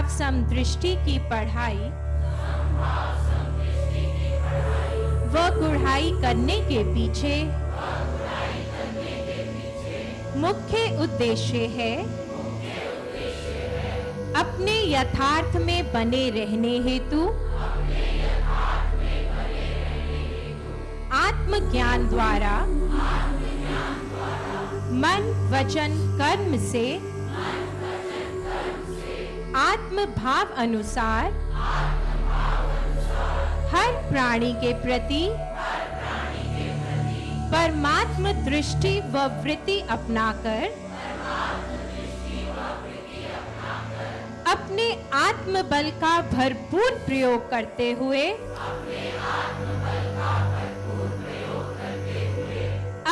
समभाव समदृष्टि की पढ़ाई व गुढ़ाई करने के पीछे मुख्य उद्देश्य है अपने यथार्थ में बने रहने हेतु आत्मज्ञान द्वारा मन वचन कर्म से आत्म भाव अनुसार हर प्राणी के प्रति परमात्म दृष्टि व वृत्ति अपनाकर अपने आत्म बल का भरपूर प्रयोग करते हुए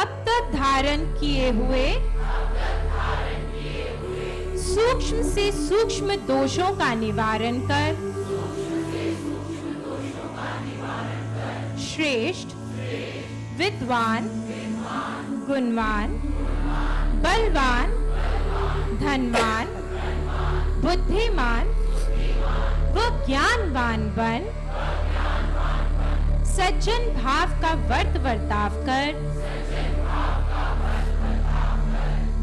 अब तक धारण किए हुए सूक्ष्म से सूक्ष्म दोषों का निवारण कर श्रेष्ठ विद्वान गुणवान बलवान धनवान बुद्धिमान व ज्ञानवान बन सज्जन भाव का वर्ताव कर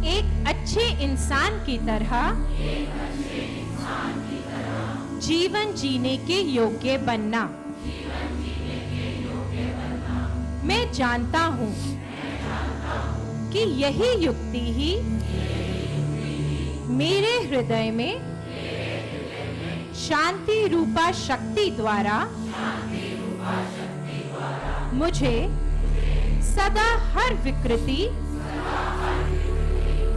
एक अच्छे इंसान की तरह जीवन जीने के योग्य बनना। मैं जानता हूँ कि यही युक्ति ही मेरे हृदय में शांति रूपा शक्ति द्वारा मुझे सदा हर विकृति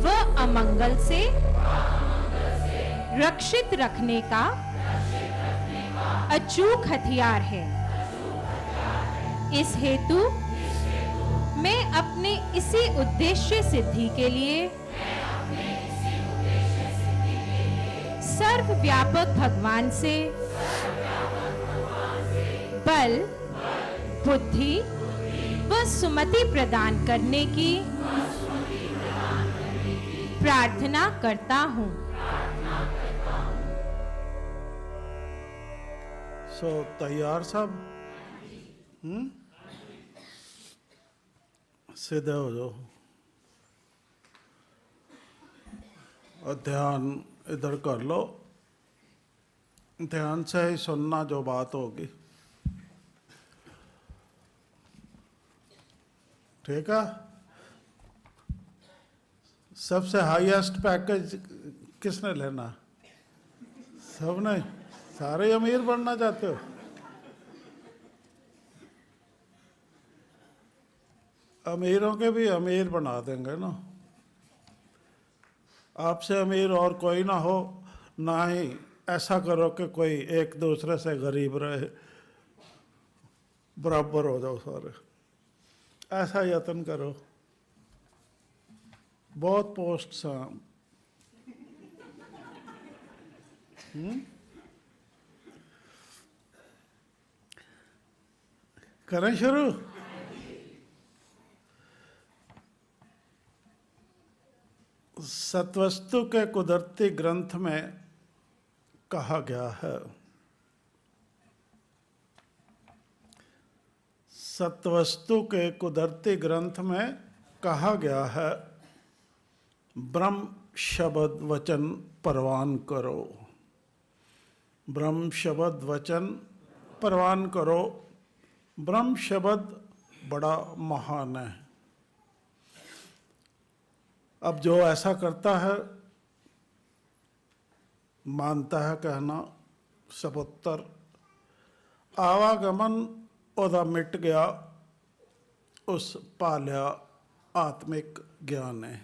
व अमंगल से रक्षित रखने का अचूक हथियार है। इस हेतु मैं अपने इसी उद्देश्य सिद्धि के लिए सर्वव्यापक भगवान से बल बुद्धि व सुमति प्रदान करने की प्रार्थना करता हूँ। तैयार सब? सीधे हो जाओ और ध्यान इधर कर लो। ध्यान से ही सुनना जो बात होगी, ठीक है? सबसे हाईएस्ट पैकेज किसने लेना? सबने? सारे अमीर बनना चाहते हो? अमीरों के भी अमीर बना देंगे ना। आपसे अमीर और कोई ना हो, ना ही ऐसा करो कि कोई एक दूसरे से गरीब रहे, बराबर हो जाओ सारे। ऐसा यत्न करो। बहुत पोस्ट्स हैं। करें शुरू? सत्वस्तु के कुदरती ग्रंथ में कहा गया है, सत्वस्तु के कुदरती ग्रंथ में कहा गया है, ब्रह्म शब्द वचन परवान करो। ब्रह्म शब्द वचन परवान करो। ब्रह्म शब्द बड़ा महान है। अब जो ऐसा करता है, मानता है कहना सबुत्तर आवागमन ओदा मिट गया, उस पालिया आत्मिक ज्ञान है।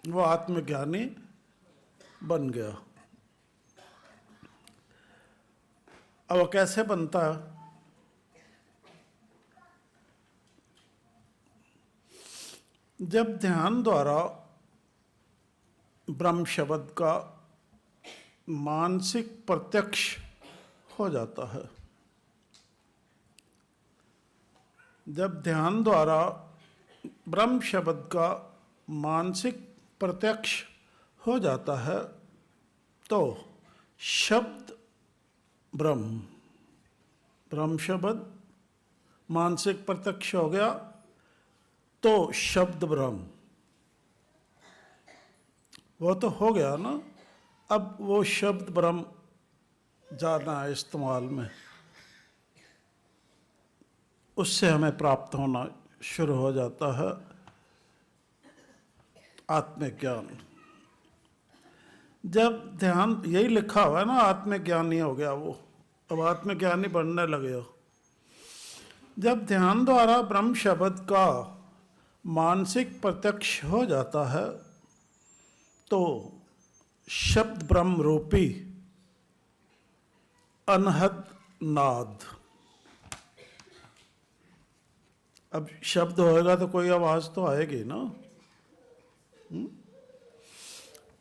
वो आत्मज्ञानी बन गया। अब वो कैसे बनता है? जब ध्यान द्वारा ब्रह्म शब्द का मानसिक प्रत्यक्ष हो जाता है, जब ध्यान द्वारा ब्रह्म शब्द का मानसिक प्रत्यक्ष हो जाता है, तो शब्द ब्रह्म, ब्रह्म शब्द मानसिक प्रत्यक्ष हो गया तो शब्द ब्रह्म, वो तो हो गया ना। अब वो शब्द ब्रह्म जाना है इस्तेमाल में, उससे हमें प्राप्त होना शुरू हो जाता है आत्मज्ञान। जब ध्यान, यही लिखा हुआ है ना, आत्मज्ञानी हो गया वो, अब आत्मज्ञानी बनने लगे हो। जब ध्यान द्वारा ब्रह्म शब्द का मानसिक प्रत्यक्ष हो जाता है तो शब्द ब्रह्म रूपी अनहद नाद, अब शब्द होएगा तो कोई आवाज तो आएगी ना।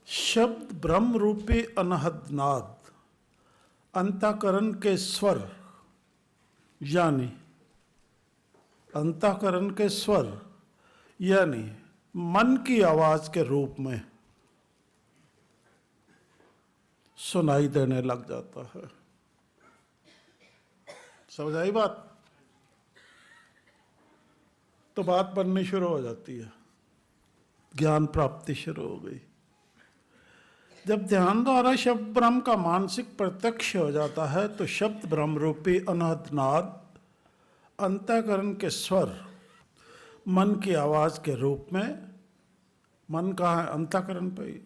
शब्द ब्रह्म रूपी अनहद नाद, अंतःकरण के स्वर, यानी अंतःकरण के स्वर यानी मन की आवाज के रूप में सुनाई देने लग जाता है। समझ आई बात? तो बात बननी शुरू हो जाती है, ज्ञान प्राप्ति शुरू हो गई। जब ध्यान द्वारा शब्द ब्रह्म का मानसिक प्रत्यक्ष हो जाता है तो शब्द ब्रह्म रूपी अनहद नाद, अंतःकरण के स्वर, मन की आवाज के रूप में, मन कहाँ है? अंतःकरण पे ही,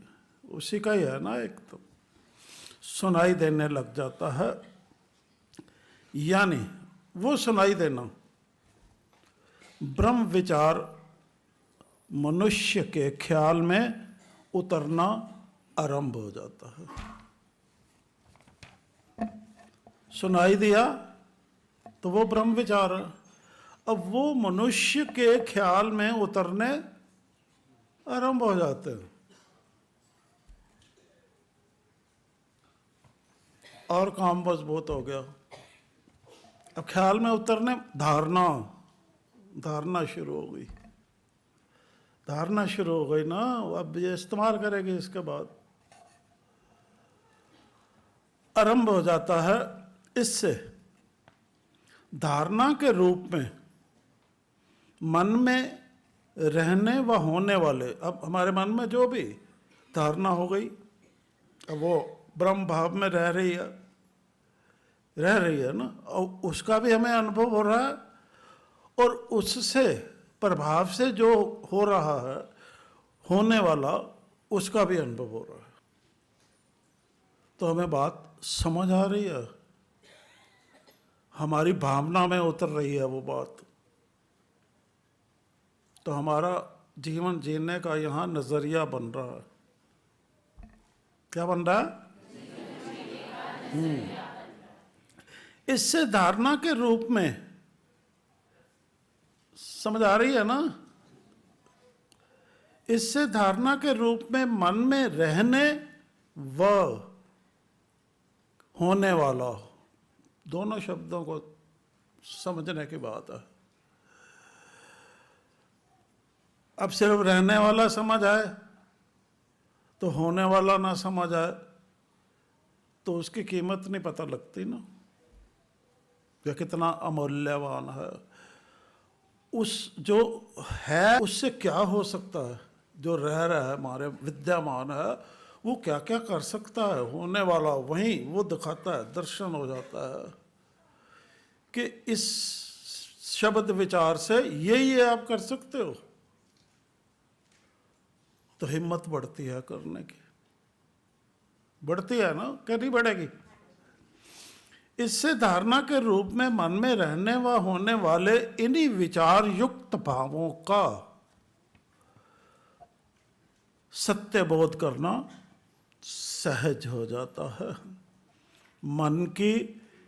उसी का ही है ना एक, तो सुनाई देने लग जाता है। यानी वो सुनाई देना ब्रह्म विचार मनुष्य के ख्याल में उतरना आरंभ हो जाता है। सुनाई दिया तो वो ब्रह्म विचार है, अब वो मनुष्य के ख्याल में उतरने आरंभ हो जाते हैं। और काम मजबूत हो गया। अब ख्याल में उतरने, धारणा शुरू हो गई, धारणा शुरू हो गई ना। अब ये इस्तेमाल करेगी, इसके बाद आरंभ हो जाता है। इससे धारणा के रूप में मन में रहने व होने वाले, अब हमारे मन में जो भी धारणा हो गई, अब वो ब्रह्म भाव में रह रही है ना, और उसका भी हमें अनुभव हो रहा है, और उससे प्रभाव से जो हो रहा है, होने वाला, उसका भी अनुभव हो रहा है। तो हमें बात समझ आ रही है, हमारी भावना में उतर रही है वो बात। तो हमारा जीवन जीने का यहाँ नजरिया बन रहा है। क्या बन रहा है? इससे धारणा के रूप में, समझ आ रही है ना, इससे धारणा के रूप में मन में रहने व होने वाला, दोनों शब्दों को समझने की बात है। अब सिर्फ रहने वाला समझ आए तो होने वाला ना समझ आए तो उसकी कीमत नहीं पता लगती ना, यह कितना अमूल्यवान है। उस जो है उससे क्या हो सकता है, जो रह रहा है, हमारे विद्यमान है, वो क्या क्या कर सकता है, होने वाला वहीं वो दिखाता है, दर्शन हो जाता है कि इस शब्द विचार से ये आप कर सकते हो। तो हिम्मत बढ़ती है करने की, बढ़ती है ना, क्या नहीं बढ़ेगी? इससे धारणा के रूप में मन में रहने व होने वाले इन्हीं विचार युक्त भावों का सत्य बोध करना सहज हो जाता है। मन की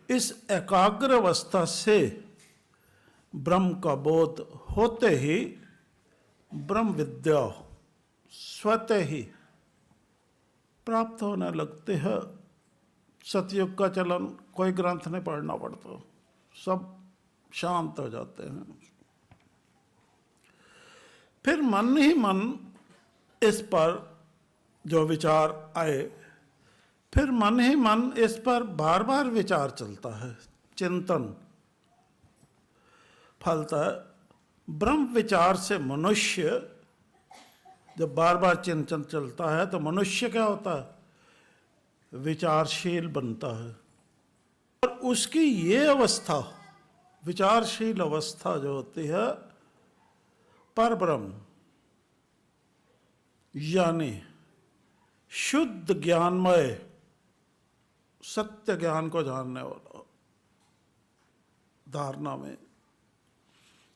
इस एकाग्र अवस्था से ब्रह्म का बोध होते ही ब्रह्म विद्या स्वतः ही प्राप्त होने लगते हैं। सतयुग का चलन, कोई ग्रंथ नहीं पढ़ना पड़ता, सब शांत हो जाते हैं। फिर मन ही मन इस पर जो विचार आए फिर मन ही मन इस पर बार बार विचार चलता है, चिंतन फलता है। ब्रह्म विचार से मनुष्य जब बार बार चिंतन चलता है तो मनुष्य क्या होता है? विचारशील बनता है। और उसकी ये अवस्था, विचारशील अवस्था जो होती है, पर ब्रह्म यानी शुद्ध ज्ञानमय, सत्य ज्ञान को जानने वाला, धारणा में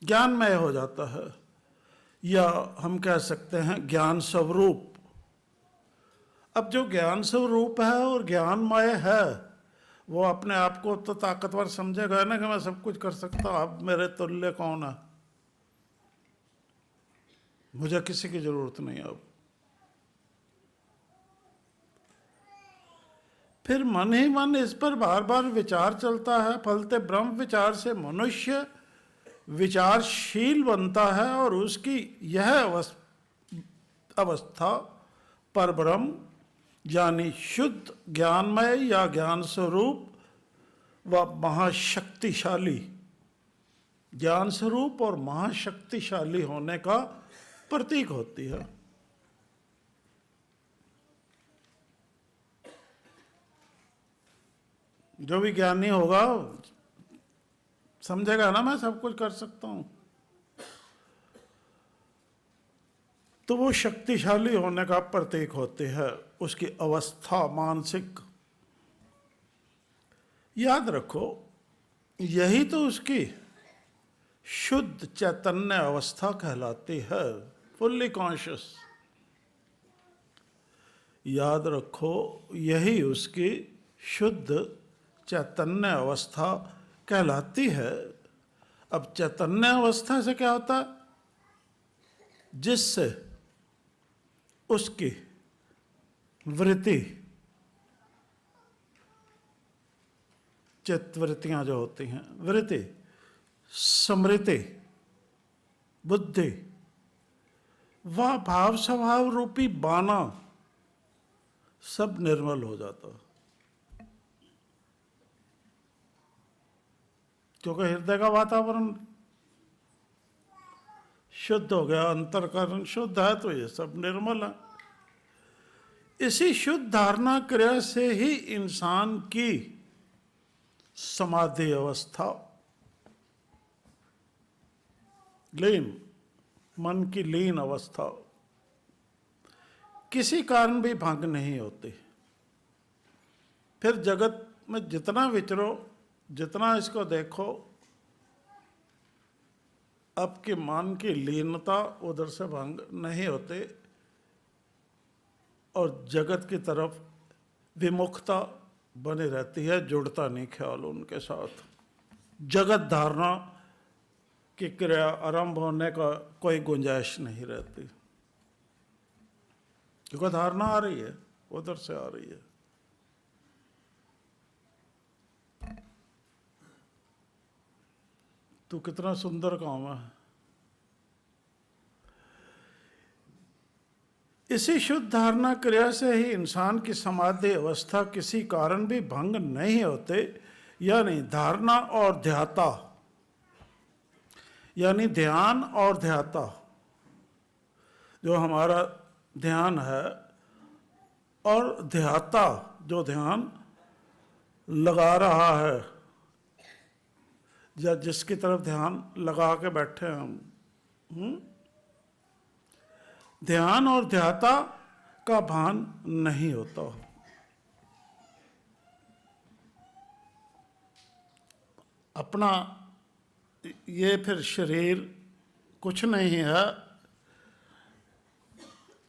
ज्ञानमय हो जाता है, या हम कह सकते हैं ज्ञान स्वरूप। अब जो ज्ञान स्वरूप है और ज्ञानमय है, वो अपने आप को तो ताकतवर समझेगा ना कि मैं सब कुछ कर सकता हूं, अब मेरे तुल्य कौन है, मुझे किसी की जरूरत नहीं अब। फिर मन ही मन इस पर बार बार विचार चलता है, फलते ब्रह्म विचार से मनुष्य विचारशील बनता है, और उसकी यह अवस्था पर ब्रह्म यानी शुद्ध ज्ञानमय या ज्ञान स्वरूप व महाशक्तिशाली, ज्ञान स्वरूप और महाशक्तिशाली होने का प्रतीक होती है। जो भी ज्ञानी होगा समझेगा ना मैं सब कुछ कर सकता हूं, तो वो शक्तिशाली होने का प्रतीक होती है उसकी अवस्था मानसिक। याद रखो, यही तो उसकी शुद्ध चैतन्य अवस्था कहलाती है, फुल्ली कॉन्शियस। याद रखो, यही उसकी शुद्ध चैतन्य अवस्था कहलाती है। अब चैतन्य अवस्था से क्या होता है? जिससे उसकी वृत्ति, चित्तवृत्तियां जो होती हैं, वृत्ति, स्मृति, बुद्धि, वह भाव स्वभाव रूपी बाना सब निर्मल हो जाता है। क्योंकि हृदय का वातावरण शुद्ध हो गया, अंतःकरण शुद्ध है, तो ये सब निर्मल है। इसी शुद्ध धारणा क्रिया से ही इंसान की समाधि अवस्था, लीन, मन की लीन अवस्था किसी कारण भी भंग नहीं होती। फिर जगत में जितना विचरो, जितना इसको देखो, आपके मन की लीनता उधर से भंग नहीं होते, और जगत की तरफ विमुखता बनी रहती है, जुड़ता नहीं ख्याल उनके साथ। जगत धारणा की क्रिया आरंभ होने का कोई गुंजाइश नहीं रहती, क्योंकि धारणा आ रही है, उधर से आ रही है। तो कितना सुंदर काम है। इसी शुद्ध धारणा क्रिया से ही इंसान की समाधि अवस्था किसी कारण भी भंग नहीं होते, यानी धारणा और ध्याता, यानी ध्यान और ध्याता, जो हमारा ध्यान है, और ध्याता जो ध्यान लगा रहा है, या जिसकी तरफ ध्यान लगा के बैठे हैं हम, ध्यान और ध्याता का भान नहीं होता। अपना ये फिर शरीर कुछ नहीं है,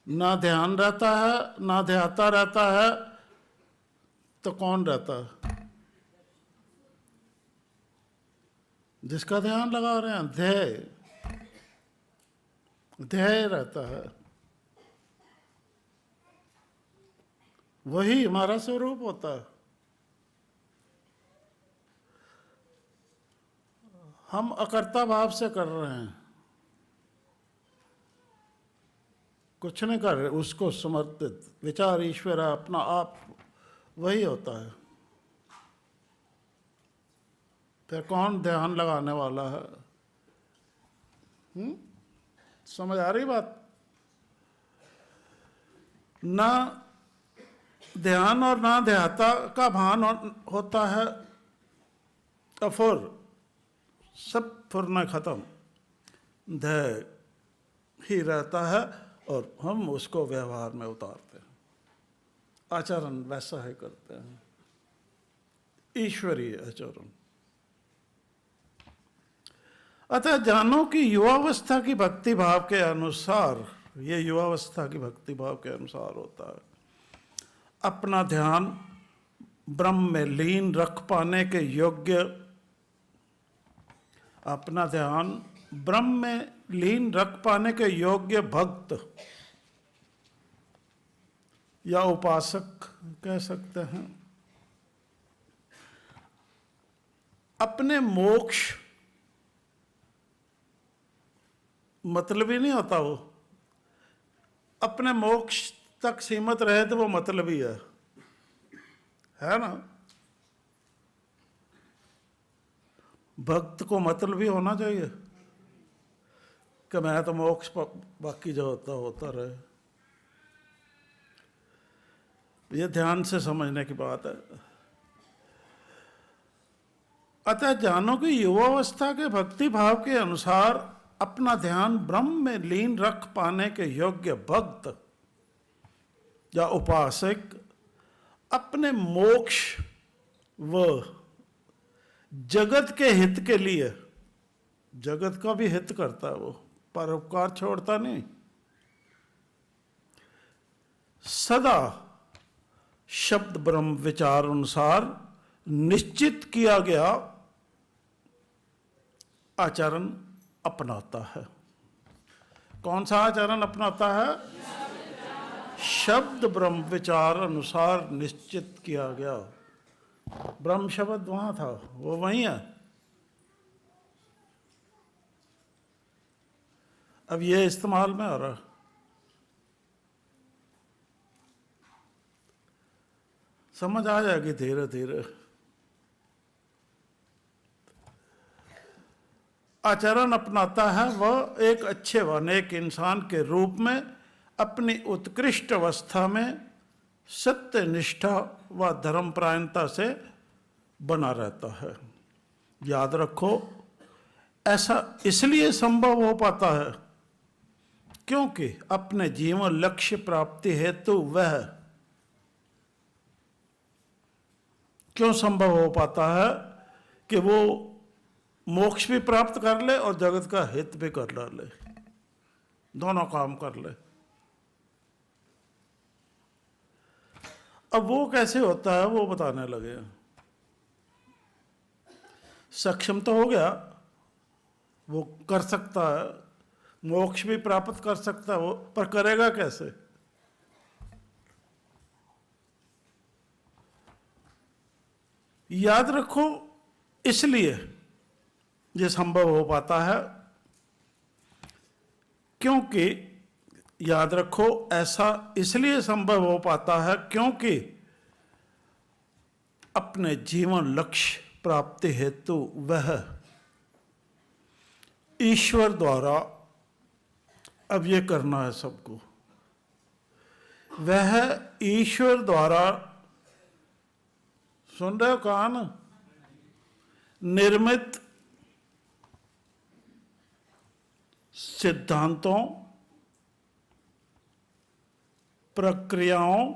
ना ध्यान रहता है ना ध्याता रहता है, तो कौन रहता है? जिसका ध्यान लगा रहे हैं, ध्येय, ध्येय रहता है, वही हमारा स्वरूप होता है। हम अकर्ता भाव से कर रहे हैं, कुछ नहीं कर रहे, उसको समर्पित विचार ईश्वर है, अपना आप वही होता है। फिर कौन ध्यान लगाने वाला है? समझ आ रही बात? ना ध्यान और ना ध्याता का भान होता है, तो फिर सब फुरना खत्म, ध्यान ही रहता है और हम उसको व्यवहार में उतारते हैं, आचरण वैसा ही करते हैं, ईश्वरीय आचरण। अतः जानो कि युवावस्था की भक्ति भाव के अनुसार, ये युवावस्था की भक्ति भाव के अनुसार होता है, अपना ध्यान ब्रह्म में लीन रख पाने के योग्य, अपना ध्यान ब्रह्म में लीन रख पाने के योग्य भक्त या उपासक कह सकते हैं, अपने मोक्ष, मतलब ही नहीं होता वो, अपने मोक्ष तक सीमित रहे तो वो मतलब ही है ना। भक्त को मतलब ही होना चाहिए कि मैं तो मोक्ष, बाकी जो होता होता रहे। ये ध्यान से समझने की बात है। अतः जानो कि युवावस्था के भक्ति भाव के अनुसार अपना ध्यान ब्रह्म में लीन रख पाने के योग्य भक्त या उपासक अपने मोक्ष व जगत के हित के लिए, जगत का भी हित करता है वो, परोपकार छोड़ता नहीं, सदा शब्द ब्रह्म विचार अनुसार निश्चित किया गया आचरण अपनाता है। कौन सा आचरण अपनाता है? शब्द ब्रह्म विचार अनुसार निश्चित किया गया। ब्रह्म शब्द वहां था, वो वहीं है। अब ये इस्तेमाल में आ रहा, समझ आ जाएगी धीरे धीरे। आचरण अपनाता है वह एक अच्छे व नेक इंसान के रूप में अपनी उत्कृष्ट अवस्था में सत्य निष्ठा व धर्मपरायणता से बना रहता है। याद रखो, ऐसा इसलिए संभव हो पाता है क्योंकि अपने जीवन लक्ष्य प्राप्ति हेतु वह, क्यों संभव हो पाता है कि वो मोक्ष भी प्राप्त कर ले और जगत का हित भी कर ले, दोनों काम कर ले। अब वो कैसे होता है वो बताने लगे। सक्षम तो हो गया, वो कर सकता है, मोक्ष भी प्राप्त कर सकता है वो, पर करेगा कैसे? याद रखो, इसलिए ये संभव हो पाता है क्योंकि, याद रखो, ऐसा इसलिए संभव हो पाता है क्योंकि अपने जीवन लक्ष्य प्राप्ति हेतु वह ईश्वर द्वारा, अब ये करना है सबको, वह ईश्वर द्वारा, सुन रहे हो कहा ना, निर्मित सिद्धांतों, प्रक्रियाओं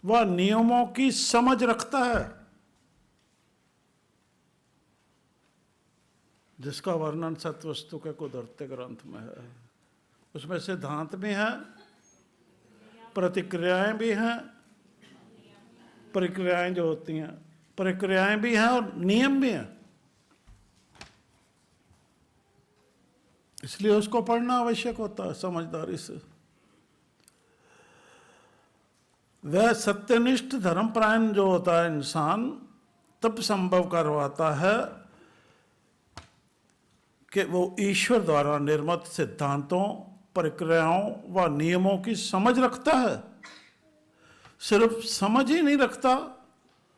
व नियमों की समझ रखता है, जिसका वर्णन सत्वस्तु के कुदरते ग्रंथ में है। उसमें सिद्धांत भी हैं, प्रतिक्रियाएं भी हैं, प्रक्रियाएं जो होती हैं, प्रक्रियाएं भी हैं और नियम भी हैं। इसलिए उसको पढ़ना आवश्यक होता है समझदारी से। वह सत्यनिष्ठ धर्मपरायण जो होता है इंसान, तब संभव करवाता है कि वो ईश्वर द्वारा निर्मित सिद्धांतों, प्रक्रियाओं व नियमों की समझ रखता है। सिर्फ समझ ही नहीं रखता,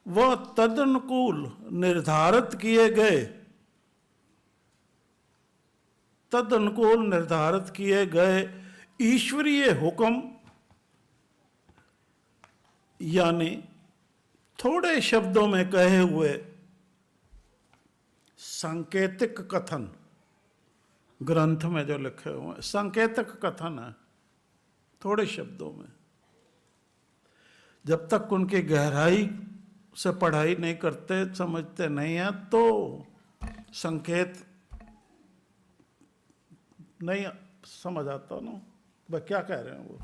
वह तदनुकूल निर्धारित किए गए ईश्वरीय हुक्म, यानी थोड़े शब्दों में कहे हुए सांकेतिक कथन, ग्रंथ में जो लिखे हुए सांकेतिक कथन है, थोड़े शब्दों में। जब तक उनकी गहराई से पढ़ाई नहीं करते, समझते नहीं है, तो संकेत नहीं समझ आता ना वह क्या कह रहे हैं। वो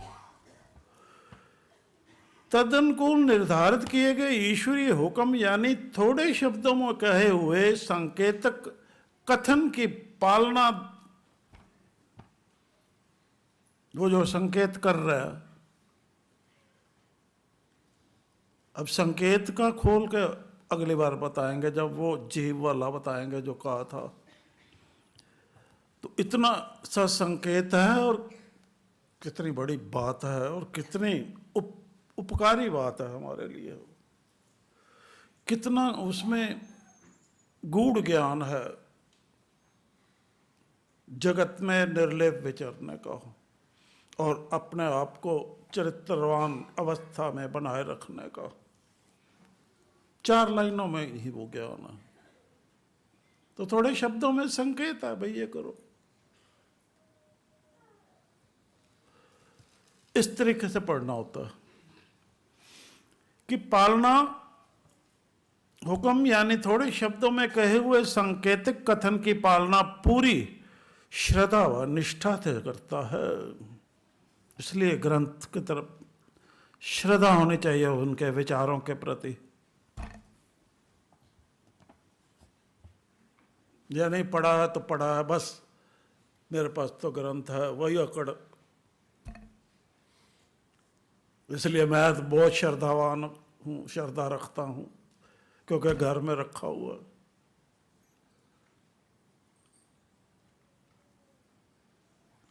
तदनुकूल निर्धारित किए गए ईश्वरीय हुक्म, यानी थोड़े शब्दों में कहे हुए सांकेतिक कथन की पालना, वो जो संकेत कर रहा है। अब संकेत का खोल के अगली बार बताएंगे, जब वो जीव वाला बताएंगे जो कहा था। तो इतना सा संकेत है और कितनी बड़ी बात है और कितनी उपकारी बात है हमारे लिए, कितना उसमें गूढ़ ज्ञान है जगत में निर्लेप विचरने का और अपने आप को चरित्रवान अवस्था में बनाए रखने का। 4 लाइनों में ही वो ज्ञान है। तो थोड़े शब्दों में संकेत है, भाई ये करो। इस तरीके से पढ़ना होता है कि पालना हुक्म, यानी थोड़े शब्दों में कहे हुए सांकेतिक कथन की पालना पूरी श्रद्धा व निष्ठा से करता है। इसलिए ग्रंथ की तरफ श्रद्धा होनी चाहिए उनके विचारों के प्रति। यह नहीं पढ़ा है तो पढ़ा है, बस मेरे पास तो ग्रंथ है, वही अकड़। इसलिए मैं तो बहुत श्रद्धावान हूँ, श्रद्धा रखता हूँ, क्योंकि घर में रखा हुआ है।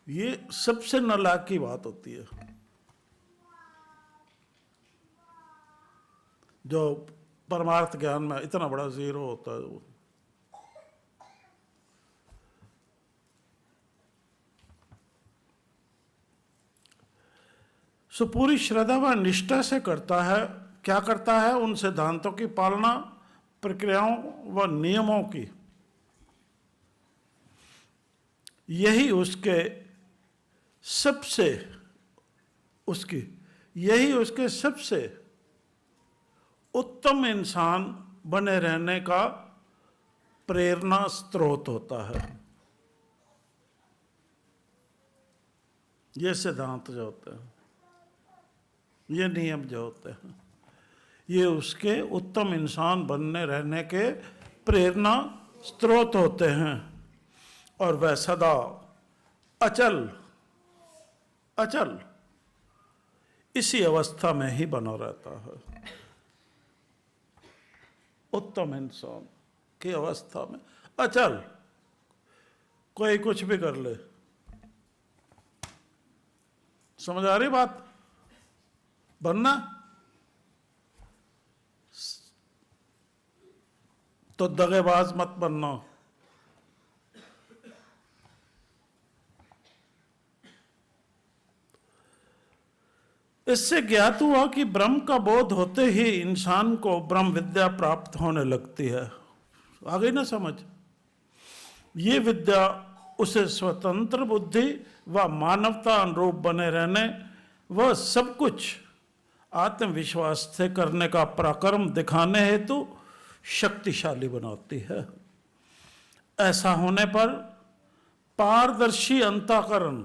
ये सबसे नालायक की बात होती है, जो परमार्थ ज्ञान में इतना बड़ा जीरो होता है। वो सो पूरी श्रद्धा व निष्ठा से करता है। क्या करता है? उन सिद्धांतों की पालना, प्रक्रियाओं व नियमों की। यही उसके सबसे उत्तम इंसान बने रहने का प्रेरणा स्रोत होता है। ये सिद्धांत जो होते हैं, ये नियम जो होते हैं, ये उसके उत्तम इंसान बनने रहने के प्रेरणा स्रोत होते हैं। और वह सदा अचल इसी अवस्था में ही बना रहता है। उत्तम इंसान की अवस्था में अचल, कोई कुछ भी कर ले। समझ आ रही बात? बनना तो दगेबाज मत बनना। इससे ज्ञात हुआ कि ब्रह्म का बोध होते ही इंसान को ब्रह्म विद्या प्राप्त होने लगती है। आ गई ना समझ? ये विद्या उसे स्वतंत्र बुद्धि व मानवता अनुरूप बने रहने व सब कुछ आत्मविश्वास से करने का पराक्रम दिखाने हेतु शक्तिशाली बनाती है। ऐसा होने पर पारदर्शी अंतःकरण,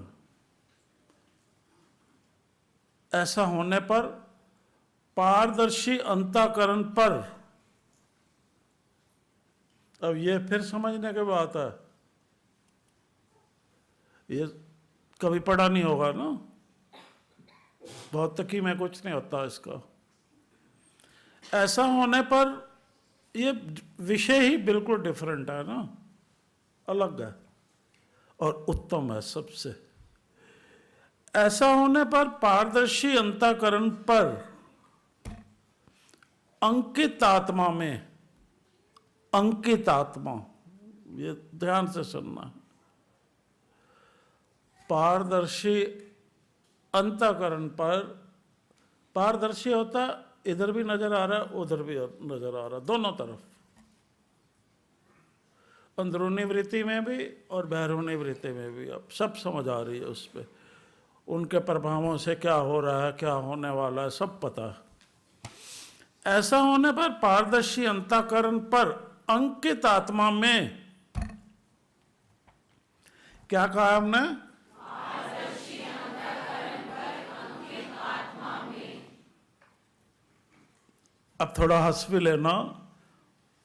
पर, अब ये फिर समझने की बात है, ये कभी पढ़ा नहीं होगा ना, बहुत तकी में कुछ नहीं होता इसका। ऐसा होने पर ये विषय ही बिल्कुल डिफरेंट है ना, अलग है और उत्तम है सबसे। ऐसा होने पर पारदर्शी अंतःकरण पर अंकित आत्मा में, अंकित आत्मा, ये ध्यान से सुनना, पारदर्शी अंतःकरण पर, पारदर्शी होता इधर भी नजर आ रहा है उधर भी नजर आ रहा है, दोनों तरफ, अंदरूनी वृत्ति में भी और बैरूनी वृत्ति में भी, अब सब समझ आ रही है उस पर, उनके प्रभावों से क्या हो रहा है, क्या होने वाला है, सब पता है। ऐसा होने पर पारदर्शी अंतःकरण पर अंकित आत्मा में, क्या कहा हमने? पारदर्शी अंतःकरण पर अंकित आत्मा में। अब थोड़ा हंस भी लेना,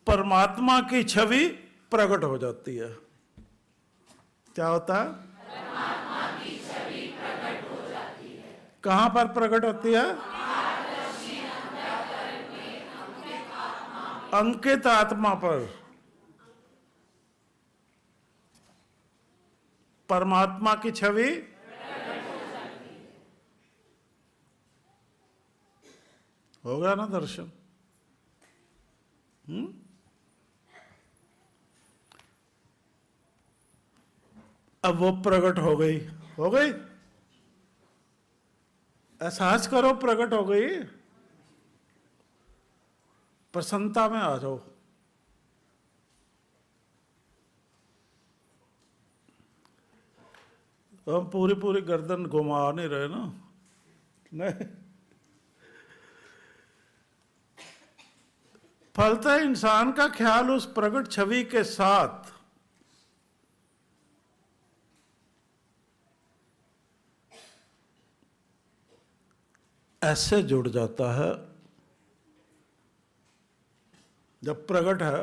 परमात्मा की छवि प्रकट हो जाती है। क्या होता है? परमात्मा की छवि प्रकट हो जाती है। कहां पर प्रकट होती है? पारदर्शी अंतःकरण में अंकित आत्मा में। अंकित आत्मा पर परमात्मा की छवि हो गया ना दर्शन? अब वो प्रकट हो गई, हो गई, एहसास करो प्रकट हो गई, प्रसन्नता में आ जाओ। हम पूरी पूरी गर्दन घुमा नहीं रहे ना, नहीं, फलतः इंसान का ख्याल उस प्रकट छवि के साथ ऐसे जुड़ जाता है, जब प्रकट है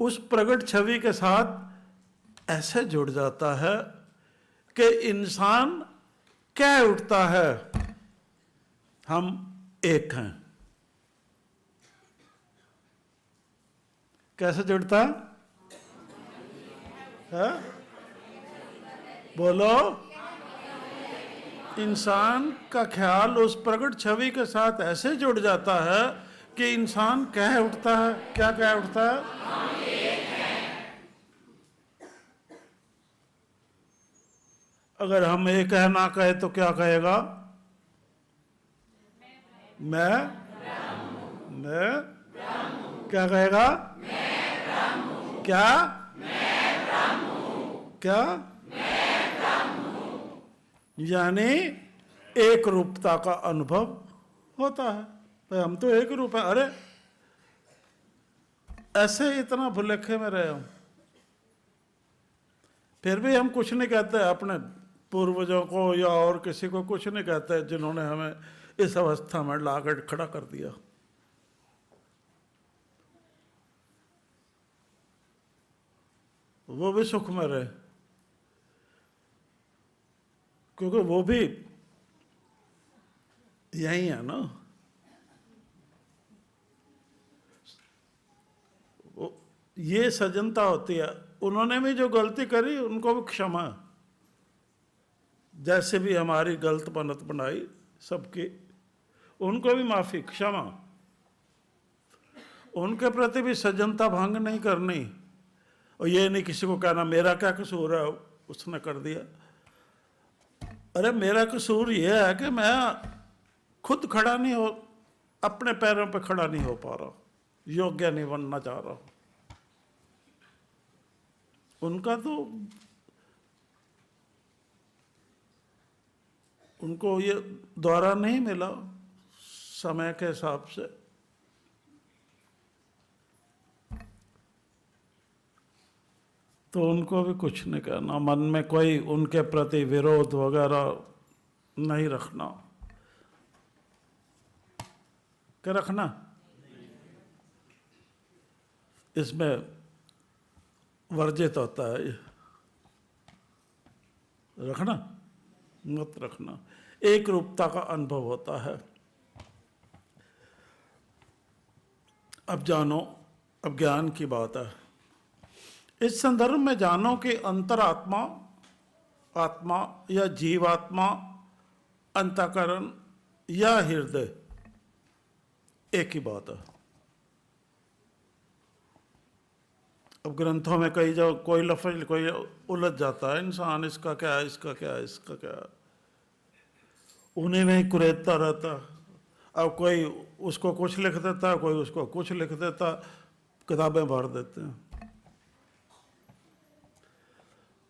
उस प्रकट छवि के साथ ऐसे जुड़ जाता है कि इंसान कह उठता है हम एक हैं। कैसे जुड़ता है? बोलो। इंसान का ख्याल उस प्रकट छवि के साथ ऐसे जुड़ जाता है कि इंसान कह उठता है, क्या कह उठता है? अगर हम एक है ना कहे तो क्या कहेगा? मैं क्या कहेगा? क्या? क्या? यानी एक रूपता का अनुभव होता है। भाई हम तो एक रूप है, अरे ऐसे इतना भुलेखे में रहे हम, फिर भी हम कुछ नहीं कहते अपने पूर्वजों को या और किसी को कुछ नहीं कहते जिन्होंने हमें इस अवस्था में लाकर खड़ा कर दिया। वो भी सुख में रहे, क्योंकि वो भी यही है ना। ये सज्जनता होती है। उन्होंने भी जो गलती करी उनको भी क्षमा, जैसे भी हमारी गलत बनत बनाई सबकी, उनको भी माफी, क्षमा। उनके प्रति भी सज्जनता भंग नहीं करनी, और ये नहीं किसी को कहना मेरा क्या कसूर है उसने कर दिया। अरे मेरा कसूर ये है कि मैं खुद खड़ा नहीं हो, अपने पैरों पे खड़ा नहीं हो पा रहा, योग्य नहीं बनना चाह रहा। उनका तो उनको ये द्वारा नहीं मिला समय के हिसाब से। तो उनको भी कुछ नहीं कहना, मन में कोई उनके प्रति विरोध वगैरह नहीं रखना। क्या रखना? इसमें वर्जित होता है ये, रखना मत रखना। एक रूपता का अनुभव होता है। अब जानो, अब ज्ञान की बात है। इस संदर्भ में जानो कि अंतरात्मा, आत्मा या जीवात्मा, अंतःकरण या हृदय एक ही बात है। अब ग्रंथों में कई जो कोई लफ्ज कोई उलझ जाता है इंसान, इसका क्या है, इसका क्या है, इसका क्या है, उन्हीं में ही कुरेदता रहता। अब कोई उसको कुछ लिख देता, कोई उसको कुछ लिख देता, किताबें भर देते हैं।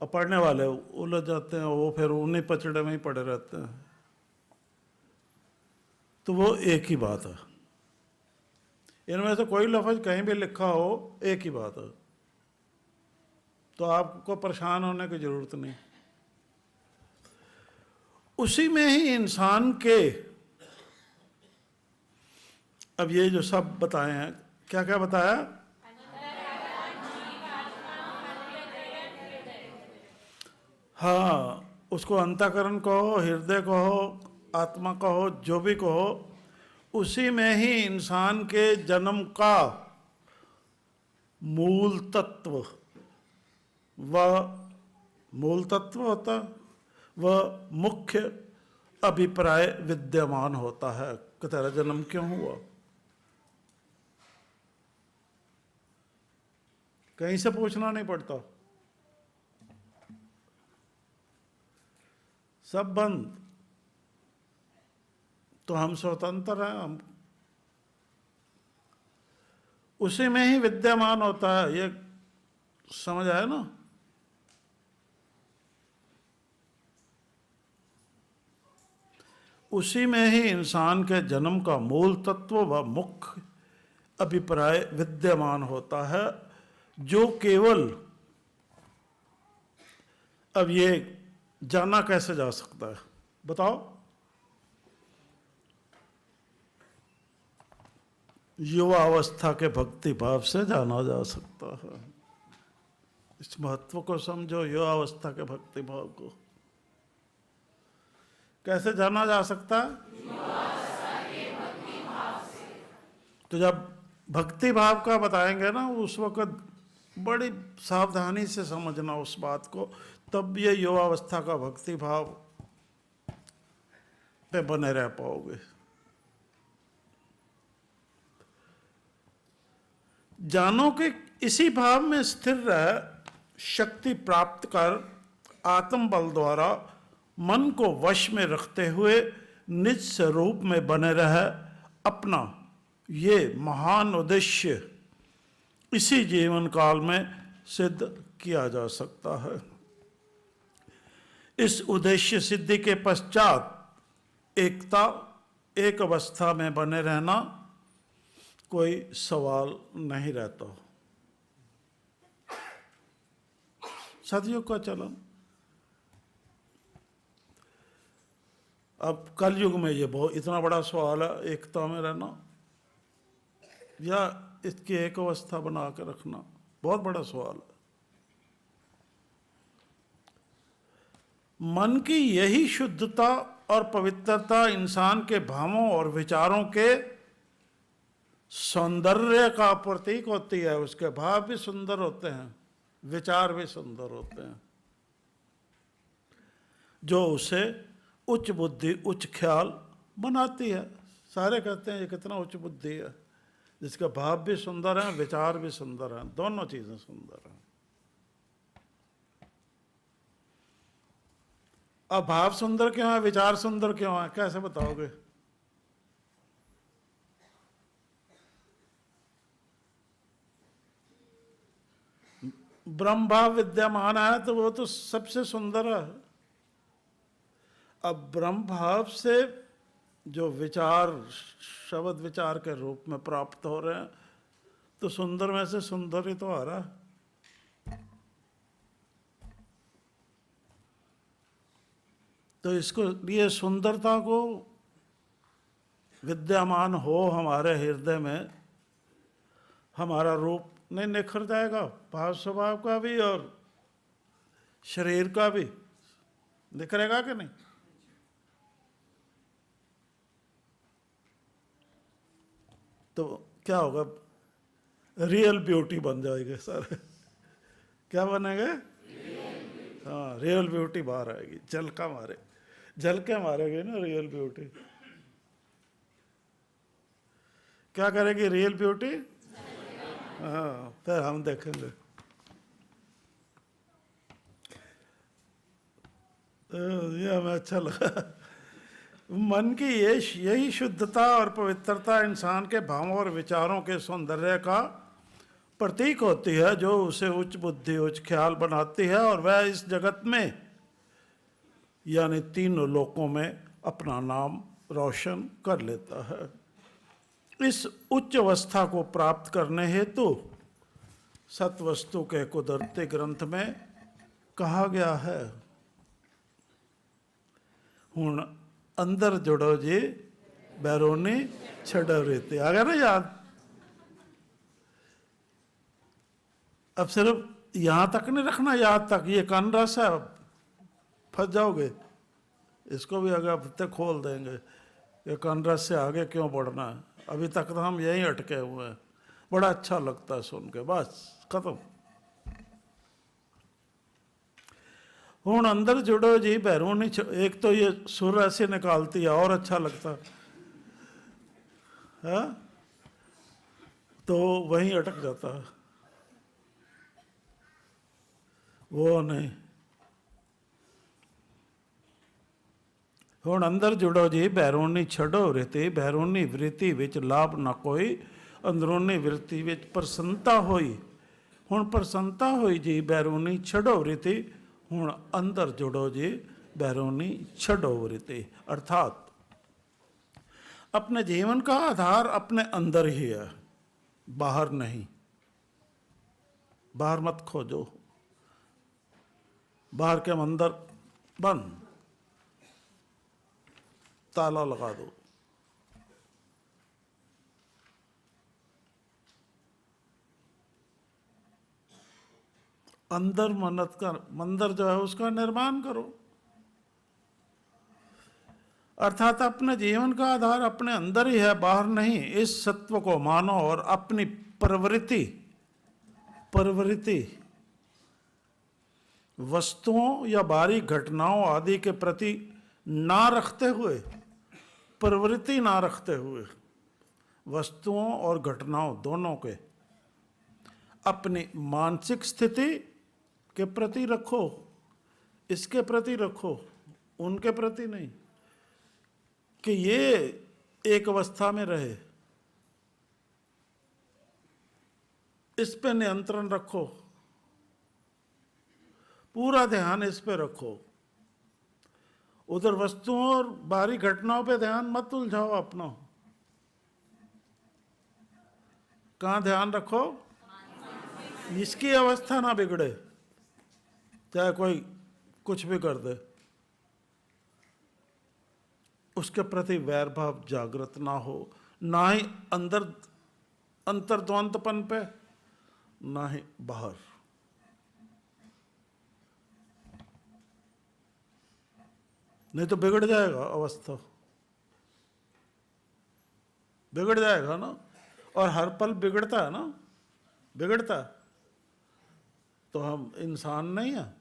अब पढ़ने वाले उलझ जाते हैं, वो फिर उन्हीं पचड़े में ही पड़े रहते हैं। तो वो एक ही बात है। इनमें से कोई लफ्ज कहीं भी लिखा हो, एक ही बात है। तो आपको परेशान होने की जरूरत नहीं। उसी में ही इंसान के, अब ये जो सब बताए हैं, क्या क्या बताया? हाँ, उसको अंतःकरण कहो, हृदय कहो, आत्मा कहो, जो भी कहो, उसी में ही इंसान के जन्म का मूल तत्व, वह मूल तत्व होता, वह मुख्य अभिप्राय विद्यमान होता है कि तेरा जन्म क्यों हुआ। कहीं से पूछना नहीं पड़ता, सब बंद। तो हम स्वतंत्र हैं, हम उसी में ही विद्यमान होता है। ये समझ आया ना? उसी में ही इंसान के जन्म का मूल तत्व व मुख्य अभिप्राय विद्यमान होता है, जो केवल, अब ये जाना कैसे जा सकता है बताओ? युवा अवस्था के भक्ति भाव से जाना जा सकता है। इस महत्व को समझो, युवा अवस्था के भक्ति भाव को कैसे जाना जा सकता है? तो जब भक्ति भाव का बताएंगे ना, उस वक्त बड़ी सावधानी से समझना उस बात को, तब ये युवावस्था का भक्ति भाव पे बने रह पाओगे। जानो कि इसी भाव में स्थिर रह शक्ति प्राप्त कर आत्म बल द्वारा मन को वश में रखते हुए निज स्वरूप में बने रहे अपना ये महान उद्देश्य इसी जीवन काल में सिद्ध किया जा सकता है। इस उद्देश्य सिद्धि के पश्चात एकता, एक अवस्था में बने रहना कोई सवाल नहीं रहता। सतयुग का चलन। अब कलयुग में ये बहुत इतना बड़ा सवाल है, एकता में रहना या इसकी एक अवस्था बना कर रखना, बहुत बड़ा सवाल है। मन की यही शुद्धता और पवित्रता इंसान के भावों और विचारों के सौंदर्य का प्रतीक होती है। उसके भाव भी सुंदर होते हैं, विचार भी सुंदर होते हैं, जो उसे उच्च बुद्धि, उच्च ख्याल बनाती है। सारे कहते हैं ये कितना उच्च बुद्धि है, जिसका भाव भी सुंदर है, विचार भी सुंदर है, दोनों चीजें सुंदर हैं। अब भाव सुंदर क्यों है, विचार सुंदर क्यों है, कैसे बताओगे? ब्रह्म भाव विद्यमान है तो वो तो सबसे सुंदर है। अब ब्रह्म भाव से जो विचार शब्द विचार के रूप में प्राप्त हो रहे हैं, तो सुंदर में से सुंदर ही तो आ रहा है। तो इसको लिए सुंदरता को विद्यमान हो हमारे हृदय में, हमारा रूप नहीं निखर जाएगा, भाव स्वभाव का भी और शरीर का भी निखरेगा कि नहीं? तो क्या होगा? रियल ब्यूटी बन जाएगी सर। क्या बनेगा? हाँ, रियल ब्यूटी बाहर आएगी, झलका मारे, झलके मारेगी ना रियल ब्यूटी। क्या करेगी रियल ब्यूटी? हाँ, फिर हम देखेंगे। ये हमें अच्छा लगा। मन की यही शुद्धता और पवित्रता इंसान के भावों और विचारों के सौंदर्य का प्रतीक होती है, जो उसे उच्च बुद्धि उच्च ख्याल बनाती है और वह इस जगत में यानी तीनों लोकों में अपना नाम रोशन कर लेता है। इस उच्च अवस्था को प्राप्त करने हेतु सतवस्तु के कुदरती ग्रंथ में कहा गया है, हुण अंदर जुड़ो जी बैरोनी छड़ो रीति। आ गया ना याद? अब सिर्फ यहां तक नहीं रखना याद तक, ये कान रस है, फंस जाओगे। इसको भी अगर हफ्ते खोल देंगे, ये कान रस से आगे क्यों बढ़ना है, अभी तक तो हम यहीं अटके हुए हैं। बड़ा अच्छा लगता है सुन के, बस खत्म। हुण अंदर जुड़ो जी बैरोनी, एक तो ये सुर ऐसे निकालती है और अच्छा लगता है, तो वहीं अटक जाता है, वो नहीं। हुण अंदर जुड़ो जी बैरोनी छड़ो रीति, बैरोनी वृत्ति विच लाभ न कोई, अंदरूनी वृत्ति विच प्रसन्नता होई। हुण प्रसन्नता होई जी बैरोनी छड़ो रीति, हुण अंदर जुड़ो जी बैरोनी छड़ो वृत्ति। अर्थात अपने जीवन का आधार अपने अंदर ही है, बाहर नहीं। बाहर मत खोजो, बाहर के अंदर बंद, ताला लगा दो। अंदर मंदिर जो है उसका निर्माण करो। अर्थात अपने जीवन का आधार अपने अंदर ही है, बाहर नहीं। इस सत्व को मानो और अपनी प्रवृत्ति वस्तुओं या बाहरी घटनाओं आदि के प्रति ना रखते हुए, प्रवृत्ति ना रखते हुए, वस्तुओं और घटनाओं दोनों के अपनी मानसिक स्थिति के प्रति रखो, इसके प्रति रखो, उनके प्रति नहीं, कि ये एक अवस्था में रहे। इस पे नियंत्रण रखो, पूरा ध्यान इस पे रखो। उधर वस्तुओं और बाहरी घटनाओं पे ध्यान मत उलझाओ अपना। कहाँ ध्यान रखो? इसकी अवस्था ना बिगड़े, चाहे कोई कुछ भी कर दे, उसके प्रति वैर भाव जागृत ना हो, ना ही अंदर अंतर्द्वंदपन पे, ना ही बाहर। नहीं तो बिगड़ जाएगा अवस्था, बिगड़ जाएगा ना। और हर पल बिगड़ता है ना, बिगड़ता है तो हम इंसान नहीं है।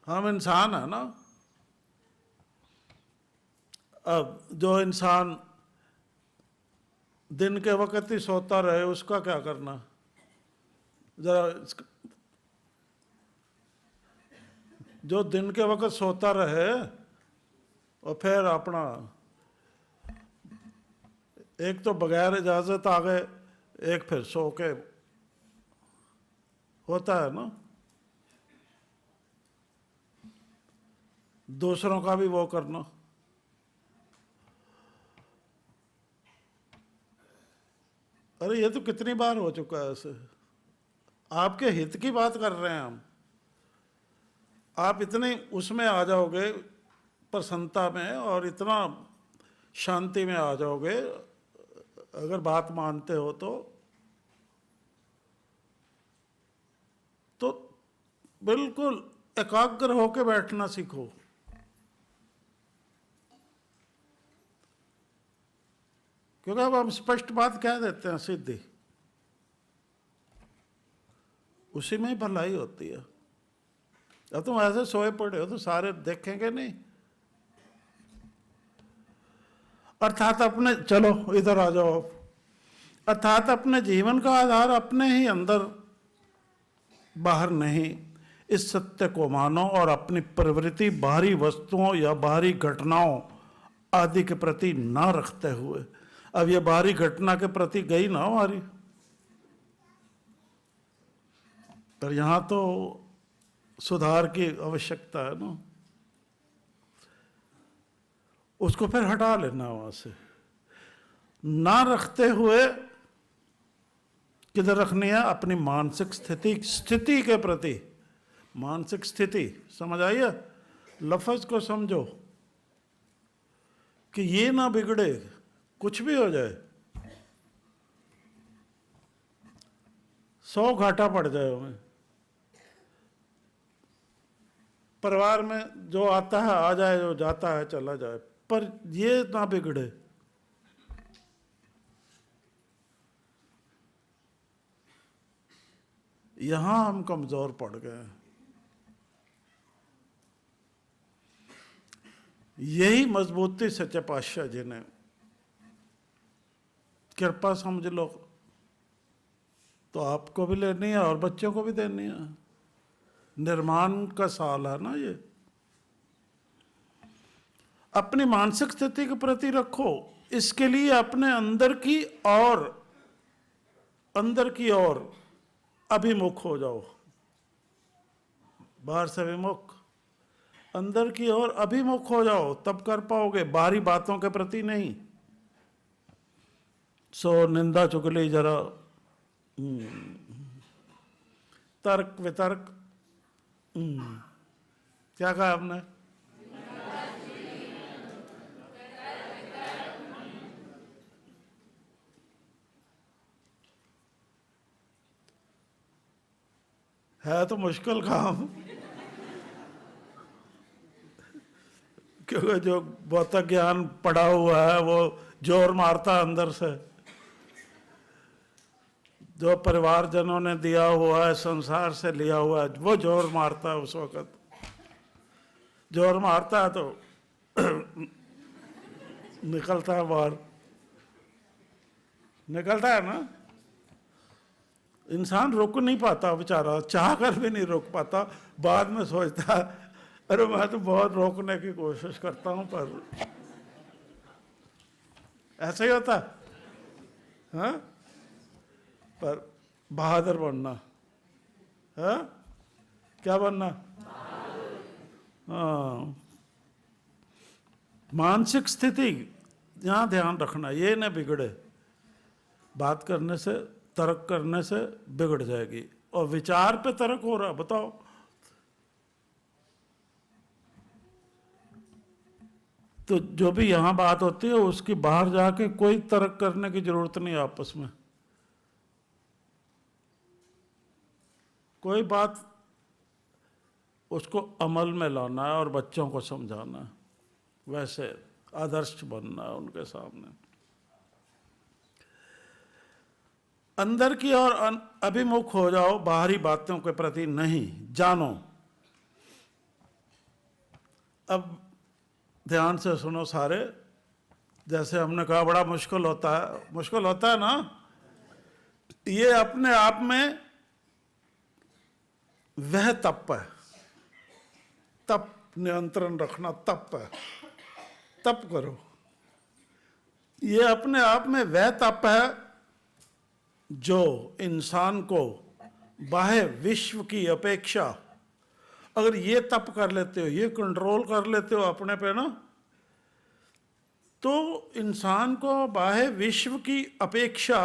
हम इंसान है ना। अब जो इंसान दिन के वक्त ही सोता रहे, उसका क्या करना? जरा जो दिन के वक्त सोता रहे और फिर अपना एक तो बगैर इजाजत आ गए, एक फिर सो के होता है ना। दूसरों का भी वो करना। अरे ये तो कितनी बार हो चुका है ऐसे। आपके हित की बात कर रहे हैं हम, आप इतने उसमें आ जाओगे प्रसन्नता में और इतना शांति में आ जाओगे अगर बात मानते हो तो बिल्कुल एकाग्र होकर बैठना सीखो। क्योंकि अब हम स्पष्ट बात कह देते हैं सीधी, उसी में ही भलाई होती है। अब तुम ऐसे सोए पड़े हो तो सारे देखेंगे नहीं। अर्थात अपने, चलो इधर आ जाओ, अर्थात अपने जीवन का आधार अपने ही अंदर, बाहर नहीं। इस सत्य को मानो और अपनी प्रवृत्ति बाहरी वस्तुओं या बाहरी घटनाओं आदि के प्रति ना रखते हुए, अब ये बाहरी घटना के प्रति गई ना हमारी, पर यहां तो सुधार की आवश्यकता है ना, उसको फिर हटा लेना वहां से। ना रखते हुए किधर रखनी है? अपनी मानसिक स्थिति के प्रति। मानसिक स्थिति समझ आई है? लफ्ज को समझो कि ये ना बिगड़े, कुछ भी हो जाए, 100 घाटा पड़ जाए हमें, परिवार में जो आता है आ जाए, जो जाता है चला जाए, पर ये ना बिगड़े। यहां हम कमजोर पड़ गए हैं। यही मजबूती सच्चे पातशाह जी ने, कृपा समझ लो, तो आपको भी लेनी है और बच्चों को भी देनी है। निर्माण का साल है ना ये। अपनी मानसिक स्थिति के प्रति रखो, इसके लिए अपने अंदर की ओर अभिमुख हो जाओ। बाहर से विमुख, अंदर की ओर अभिमुख हो जाओ, तब कर पाओगे, बाहरी बातों के प्रति नहीं। सो निंदा चुगली जरा, तर्क वितर्क, क्या कहा आपने? है तो मुश्किल काम, क्योंकि जो भौतिक ज्ञान पढ़ा हुआ है वो जोर मारता अंदर से, जो परिवारजनों ने दिया हुआ है, संसार से लिया हुआ है, वो जोर मारता है। उस वक्त जोर मारता है तो निकलता है बाहर, निकलता है ना। इंसान रुक नहीं पाता बेचारा, चाह कर भी नहीं रुक पाता। बाद में सोचता है अरे मैं तो बहुत रोकने की कोशिश करता हूं, पर ऐसा ही होता है। हाँ? पर बहादुर बनना है, क्या बनना? हाँ, मानसिक स्थिति यहां ध्यान रखना, ये न बिगड़े। बात करने से, तर्क करने से बिगड़ जाएगी। और विचार पे तर्क हो रहा, बताओ, तो जो भी यहां बात होती है उसकी बाहर जाके कोई तर्क करने की जरूरत नहीं आपस में। कोई बात उसको अमल में लाना है और बच्चों को समझाना है, वैसे आदर्श बनना है उनके सामने। अंदर की ओर अभिमुख हो जाओ, बाहरी बातों के प्रति नहीं। जानो, अब ध्यान से सुनो सारे। जैसे हमने कहा बड़ा मुश्किल होता है ना, ये अपने आप में वह तप है। तप, नियंत्रण रखना तप है। तप करो, ये अपने आप में वह तप है जो इंसान को बाह्य विश्व की अपेक्षा, अगर ये तप कर लेते हो, ये कंट्रोल कर लेते हो अपने पे ना, तो इंसान को बाह्य विश्व की अपेक्षा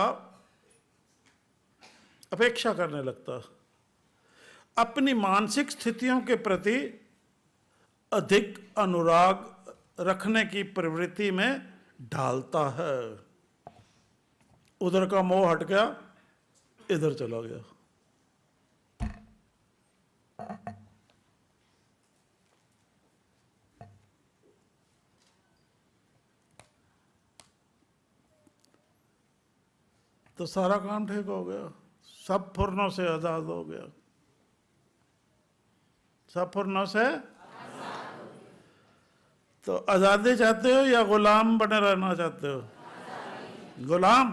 करने लगता है। अपनी मानसिक स्थितियों के प्रति अधिक अनुराग रखने की प्रवृत्ति में ढालता है। उधर का मोह हट गया, इधर चला गया। तो सारा काम ठीक हो गया, सब फुर्नों से आजाद हो गया। सब फुरनों से तो आजादी चाहते हो या गुलाम बने रहना चाहते हो? गुलाम।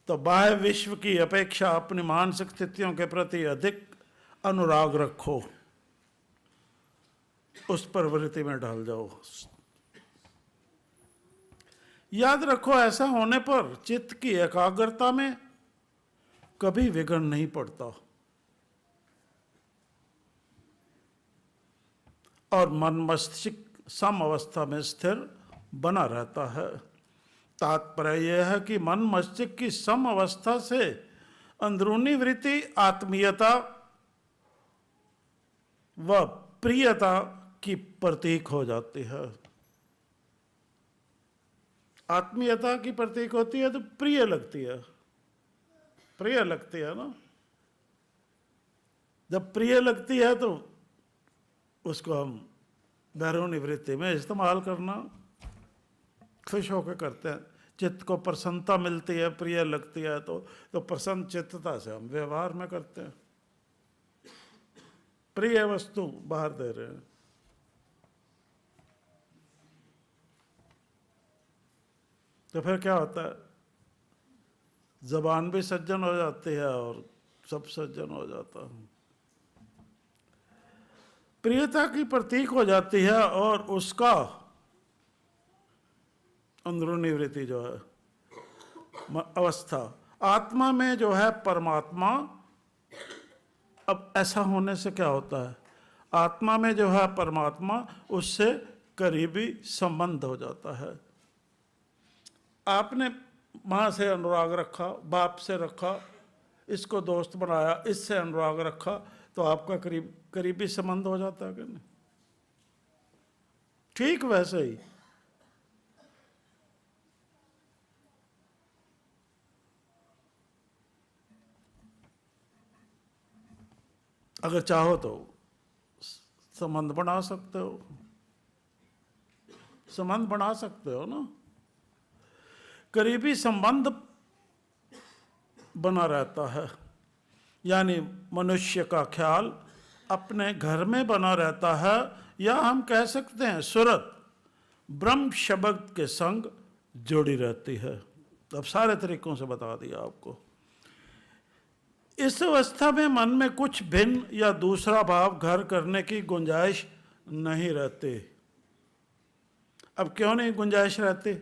तो बाह्य विश्व की अपेक्षा अपनी मानसिक स्थितियों के प्रति अधिक अनुराग रखो, उस प्रवृत्ति में ढल जाओ। याद रखो, ऐसा होने पर चित्त की एकाग्रता में कभी विघ्न नहीं पड़ता और मन मस्तिष्क सम अवस्था में स्थिर बना रहता है। तात्पर्य यह है कि मन मस्तिष्क की सम अवस्था से अंदरूनी वृत्ति आत्मीयता व प्रियता की प्रतीक हो जाती है। आत्मीयता की प्रतीक होती है तो प्रिय लगती है, प्रिय लगती है ना। जब प्रिय लगती है तो उसको हम बैरूनी वृत्ति में इस्तेमाल करना खुश होकर करते हैं। चित्त को प्रसन्नता मिलती है, प्रिय लगती है तो प्रसन्न चित्तता से हम व्यवहार में करते हैं। प्रिय वस्तु बाहर दे रहे हैं। तो फिर क्या होता है, जबान भी सज्जन हो जाती है और सब सज्जन हो जाता है। प्रियता की प्रतीक हो जाती है और उसका अंदरूनी वृत्ति जो है अवस्था, आत्मा में जो है परमात्मा। अब ऐसा होने से क्या होता है, आत्मा में जो है परमात्मा उससे करीबी संबंध हो जाता है। आपने माँ से अनुराग रखा, बाप से रखा, इसको दोस्त बनाया, इससे अनुराग रखा, तो आपका करीबी संबंध हो जाता है कि नहीं? ठीक वैसे ही अगर चाहो तो संबंध बना सकते हो, संबंध बना सकते हो ना। करीबी संबंध बना रहता है, यानी मनुष्य का ख्याल अपने घर में बना रहता है, या हम कह सकते हैं सूरत ब्रह्म शब्द के संग जुड़ी रहती है। अब सारे तरीकों से बता दिया आपको। इस अवस्था में मन में कुछ भिन्न या दूसरा भाव घर करने की गुंजाइश नहीं रहती। अब क्यों नहीं गुंजाइश रहती?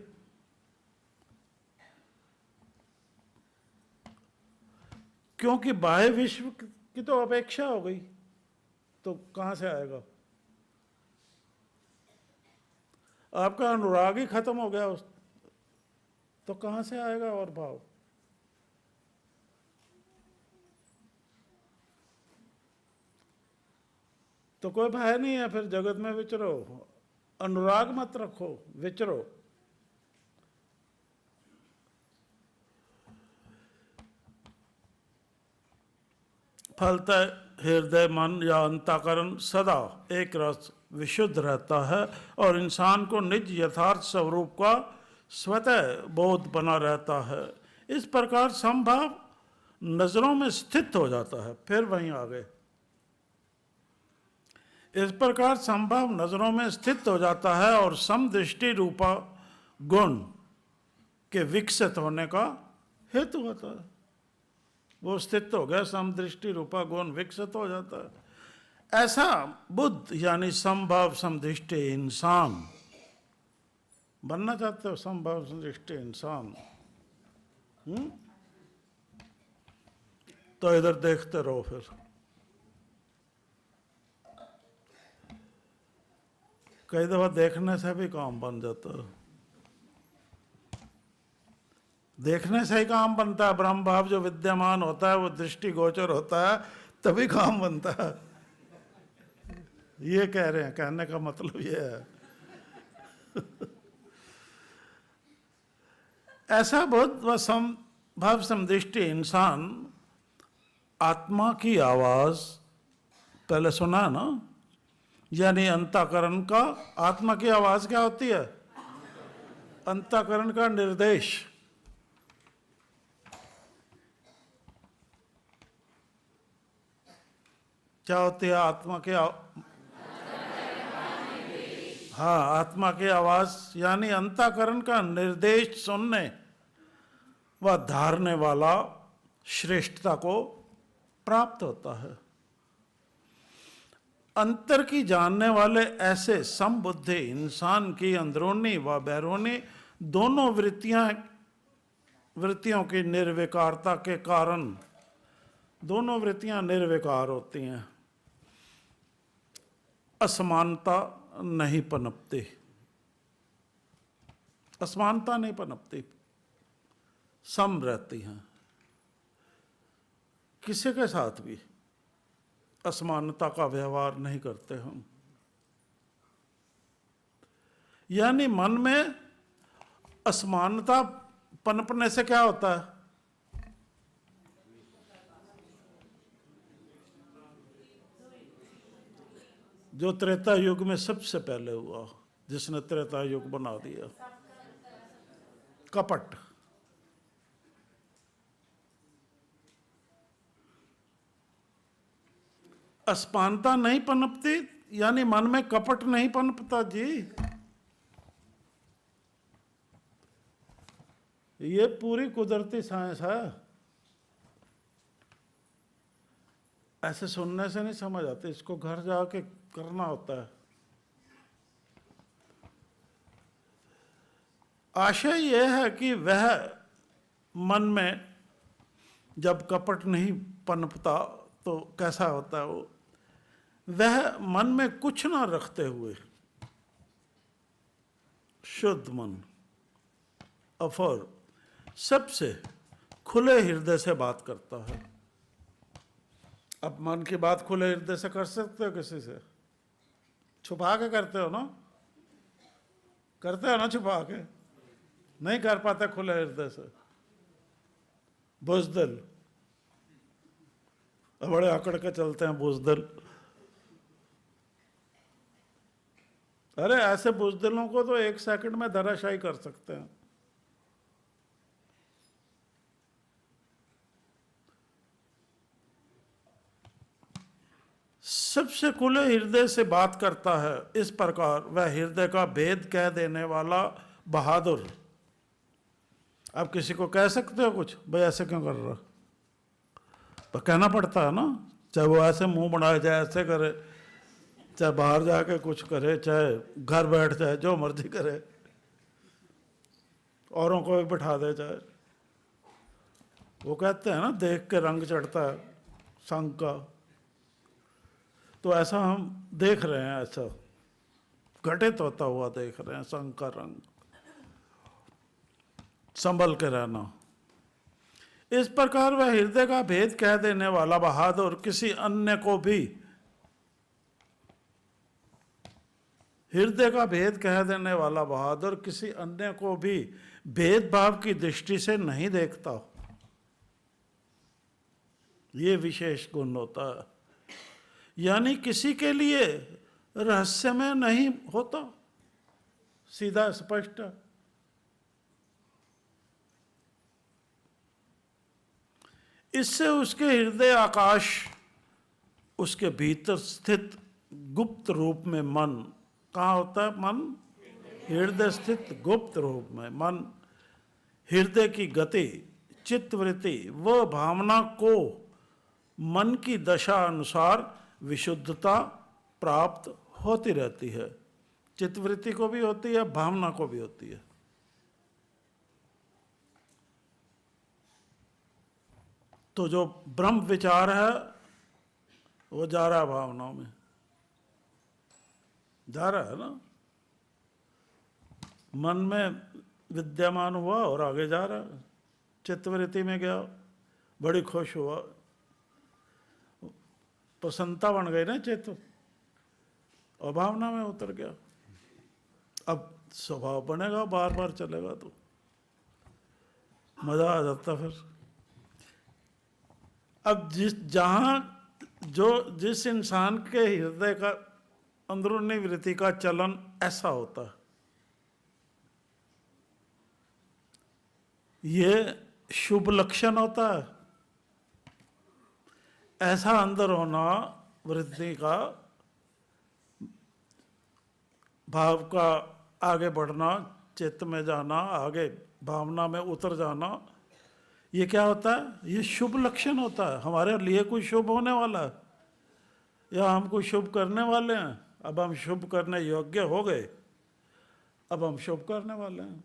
क्योंकि बाह्य विश्व की तो अपेक्षा हो गई, तो कहां से आएगा? आपका अनुराग ही खत्म हो गया तो कहां से आएगा और भाव? तो कोई भय नहीं है, फिर जगत में विचरो, अनुराग मत रखो, विचरो। फलतः हृदय मन या अंतःकरण सदा एक रस विशुद्ध रहता है और इंसान को निज यथार्थ स्वरूप का स्वतः बोध बना रहता है। इस प्रकार समभाव नजरों में स्थित हो जाता है। फिर वहीं आ गए। इस प्रकार समभाव नजरों में स्थित हो जाता है और समदृष्टि रूपा गुण के विकसित होने का हेतु होता है। वो स्थित हो गया, समदृष्टि रूपा गुण विकसित हो जाता है। ऐसा बुद्ध यानी समभाव समदृष्टि इंसान बनना चाहते हो? समभाव समदृष्टि इंसान तो इधर देखते रहो। फिर कई दफा देखने से भी काम बन जाता है, देखने से ही काम बनता है। ब्रह्म भाव जो विद्यमान होता है वो दृष्टि गोचर होता है, तभी काम बनता है। ये कह रहे हैं, कहने का मतलब ये है। ऐसा बहुत व समभाव समदृष्टि इंसान आत्मा की आवाज पहले सुना ना, यानी अंतःकरण का, आत्मा की आवाज क्या होती है? अंतःकरण का निर्देश। क्या होती है आत्मा की हाँ, आत्मा की आवाज यानी अंतःकरण का निर्देश सुनने व धारने वाला श्रेष्ठता को प्राप्त होता है। अंतर की जानने वाले ऐसे समबुद्धि इंसान की अंदरूनी व बैरूनी दोनों वृत्तियों की निर्विकारता के कारण दोनों वृत्तियां निर्विकार होती हैं। असमानता नहीं पनपती, असमानता नहीं पनपती, सम रहती हैं। किसी के साथ भी असमानता का व्यवहार नहीं करते हम। यानी मन में असमानता पनपने से क्या होता है? जो त्रेता युग में सबसे पहले हुआ, जिसने त्रेता युग बना दिया, कपट। असमानता नहीं पनपती यानी मन में कपट नहीं पनपता जी। ये पूरी कुदरती साइंस है, ऐसे सुनने से नहीं समझ आती, इसको घर जाके करना होता है। आशय यह है कि वह मन में जब कपट नहीं पनपता तो कैसा होता है वो, वह मन में कुछ ना रखते हुए शुद्ध मन अफर सबसे खुले हृदय से बात करता है। अब मन की बात खुले हृदय से कर सकते हो किसी से? छुपा के करते हो ना? करते हो ना छुपा के? नहीं कर पाते खुले हृदय से। बुज़दिल, बड़े अकड़ के चलते हैं बुज़दिल। अरे ऐसे बुज़दिलों को तो 1 सेकंड में धराशायी कर सकते हैं। सबसे खुले हृदय से बात करता है, इस प्रकार वह हृदय का भेद कह देने वाला बहादुर। आप किसी को कह सकते हो कुछ, भाई ऐसे क्यों कर रहा? तो कहना पड़ता है ना, चाहे वो ऐसे मुंह बनाए, चाहे ऐसे करे, चाहे बाहर जाके कुछ करे, चाहे घर बैठ जाए, जो मर्जी करे, औरों को भी बिठा दे चाहे। वो कहते हैं ना, देख के रंग चढ़ता है संग का। तो ऐसा हम देख रहे हैं, ऐसा घटित होता हुआ देख रहे हैं संग का रंग। संभल के रहना। इस प्रकार वह हृदय का भेद कह देने वाला बहादुर किसी अन्य को भी, हृदय का भेद कह देने वाला बहादुर किसी अन्य को भी भेदभाव की दृष्टि से नहीं देखता। ये विशेष गुण होता है। यानी किसी के लिए रहस्यमय नहीं होता, सीधा स्पष्ट। इससे उसके हृदय आकाश, उसके भीतर स्थित गुप्त रूप में मन, कहाँ होता है मन? हृदय स्थित गुप्त रूप में मन, हृदय की गति, चित्तवृत्ति व भावना को मन की दशा अनुसार विशुद्धता प्राप्त होती रहती है। चित्तवृत्ति को भी होती है, भावना को भी होती है। तो जो ब्रह्म विचार है वो जा रहा है भावनाओं में, जा रहा है ना, मन में विद्यमान हुआ और आगे जा रहा है। चित्तवृत्ति में गया, बड़ी खुश हुआ, प्रसन्नता बन गई ना चित्त, और भावना में उतर गया। अब स्वभाव बनेगा, बार बार चलेगा तो मजा आ जाता फिर। अब जिस इंसान के हृदय का अंदरूनी वृत्ति का चलन ऐसा होता है, ये शुभ लक्षण होता है। ऐसा अंदर होना वृद्धि का, भाव का आगे बढ़ना, चित्त में जाना, आगे भावना में उतर जाना, ये क्या होता है? ये शुभ लक्षण होता है। हमारे लिए कुछ शुभ होने वाला है या हम कुछ शुभ करने वाले हैं। अब हम शुभ करने योग्य हो गए, अब हम शुभ करने वाले हैं।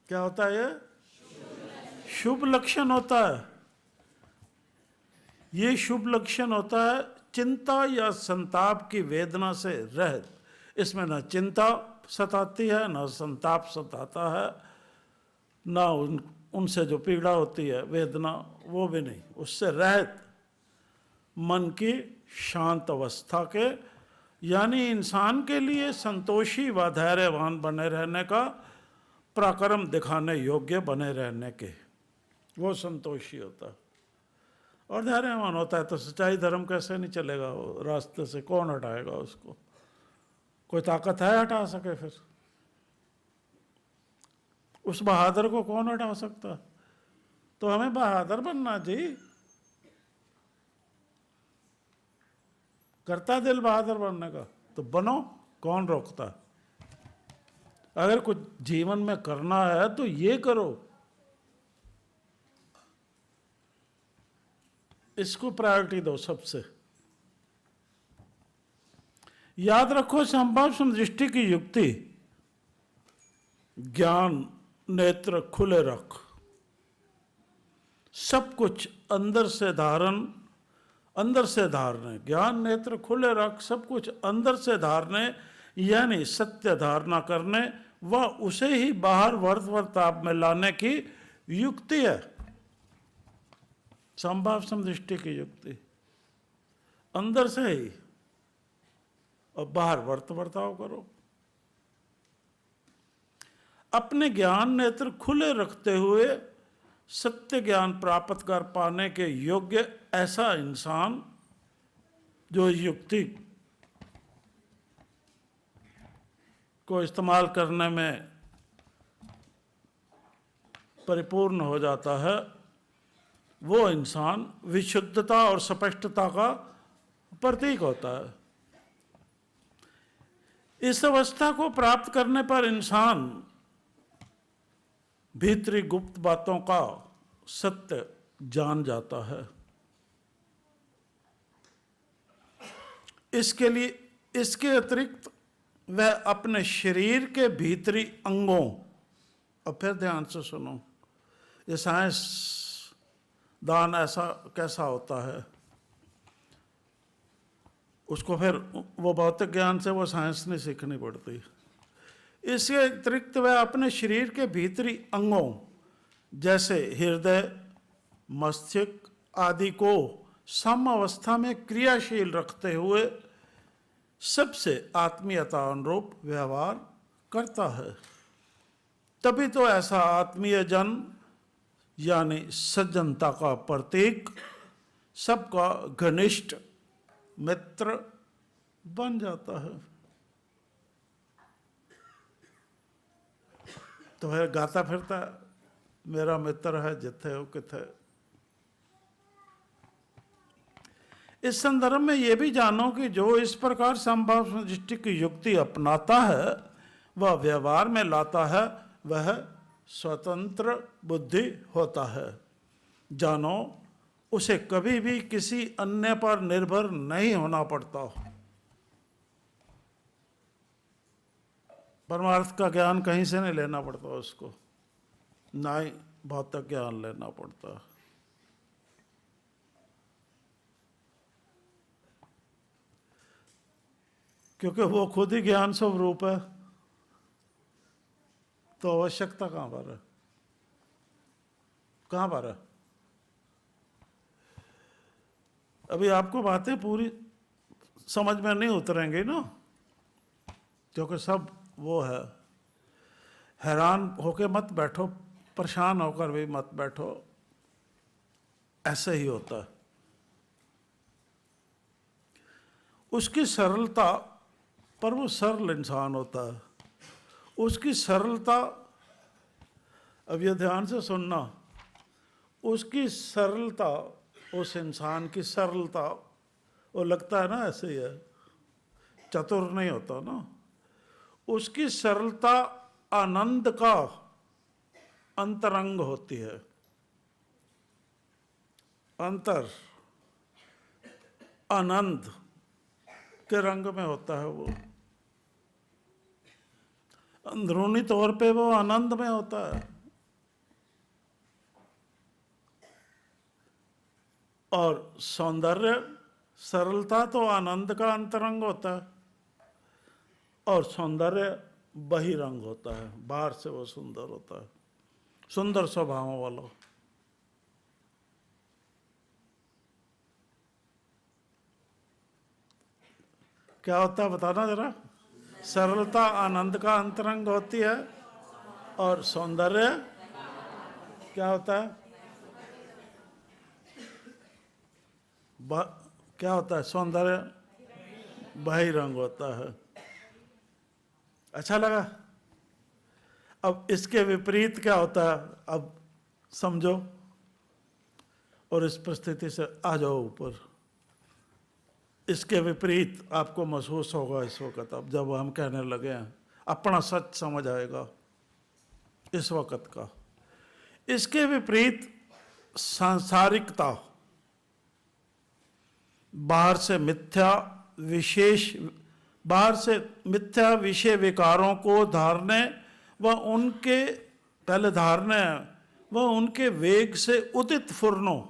क्या होता है? ये शुभ लक्षण होता है। ये शुभ लक्षण होता है चिंता या संताप की वेदना से रहित। इसमें ना चिंता सताती है, ना संताप सताता है, ना उनसे जो पीड़ा होती है, वेदना, वो भी नहीं, उससे रहित मन की शांत अवस्था के, यानी इंसान के लिए संतोषी व धैर्यवान बने रहने का, पराक्रम दिखाने योग्य बने रहने के, वो संतोषी होता है। और धैर्यवान होता है तो सच्चाई धर्म कैसे नहीं चलेगा? वो रास्ते से कौन हटाएगा उसको? कोई ताकत है हटा सके? फिर उस बहादुर को कौन हटा सकता? तो हमें बहादुर बनना जी। करता दिल बहादुर बनने का तो बनो, कौन रोकता? अगर कुछ जीवन में करना है तो ये करो, इसको प्रायोरिटी दो सबसे। याद रखो, संभव दृष्टि की युक्ति, ज्ञान नेत्र खुले रख, सब कुछ अंदर से धारने, ज्ञान नेत्र खुले रख, सब कुछ अंदर से धारने, यानी सत्य धारणा करने व उसे ही बाहर वर्ताव में लाने की युक्ति है। संभाव समदृष्टि की युक्ति अंदर से ही, और बाहर वर्ताव करो। अपने ज्ञान नेत्र खुले रखते हुए सत्य ज्ञान प्राप्त कर पाने के योग्य ऐसा इंसान जो युक्ति को इस्तेमाल करने में परिपूर्ण हो जाता है, वो इंसान विशुद्धता और स्पष्टता का प्रतीक होता है। इस अवस्था को प्राप्त करने पर इंसान भीतरी गुप्त बातों का सत्य जान जाता है। इसके अतिरिक्त वह अपने शरीर के भीतरी अंगों, और फिर ध्यान से सुनो, ये साइंस दान ऐसा कैसा होता है, उसको फिर वो भौतिक ज्ञान से वो साइंस नहीं सीखनी पड़ती। इसके अतिरिक्त वह अपने शरीर के भीतरी अंगों जैसे हृदय, मस्तिष्क आदि को सम अवस्था में क्रियाशील रखते हुए सबसे आत्मीयता अनुरूप व्यवहार करता है। तभी तो ऐसा आत्मीय जन यानी सज्जनता का प्रतीक, सबका घनिष्ठ मित्र बन जाता है। तो फिर गाता फिरता मेरा मित्र है जिथे हो किथे। इस संदर्भ में यह भी जानो कि जो इस प्रकार संभाव दृष्टि की युक्ति अपनाता है, वह व्यवहार में लाता है, वह स्वतंत्र बुद्धि होता है। जानो, उसे कभी भी किसी अन्य पर निर्भर नहीं होना पड़ता। परमार्थ का ज्ञान कहीं से नहीं लेना पड़ता उसको, ना ही भौतिक ज्ञान लेना पड़ता। क्योंकि वो खुद ही ज्ञान स्वरूप है, तो आवश्यकता कहाँ पर है? कहाँ पर है? अभी आपको बातें पूरी समझ में नहीं उतरेंगी ना, क्योंकि सब वो है। हैरान होकर मत बैठो, परेशान होकर भी मत बैठो, ऐसे ही होता है। उसकी सरलता पर, वो सरल इंसान होता है, उसकी सरलता। अब ये ध्यान से सुनना, उसकी सरलता, उस इंसान की सरलता, वो लगता है ना ऐसे ही है, चतुर नहीं होता ना, उसकी सरलता आनंद का अंतरंग होती है। अंतर आनंद के रंग में होता है वो, अंदरूनी तौर पे वो आनंद में होता है। और सौंदर्य, सरलता तो आनंद का अंतरंग होता है, और सौंदर्य बहिरंग होता है, बाहर से वो सुंदर होता है, सुंदर स्वभावों वाला। क्या होता है बताना जरा। सरलता आनंद का अंतरंग होती है, और सौंदर्य क्या होता है, क्या होता है, सौंदर्य बहिरंग होता है। अच्छा लगा। अब इसके विपरीत क्या होता है, अब समझो, और इस परिस्थिति से आ जाओ ऊपर। इसके विपरीत आपको महसूस होगा इस वक्त, अब जब हम कहने लगे हैं, अपना सच समझ आएगा इस वक्त का। इसके विपरीत सांसारिकता, बाहर से मिथ्या विषय विकारों को धारने व उनके पहले धारने व उनके वेग से उदित फुरनों,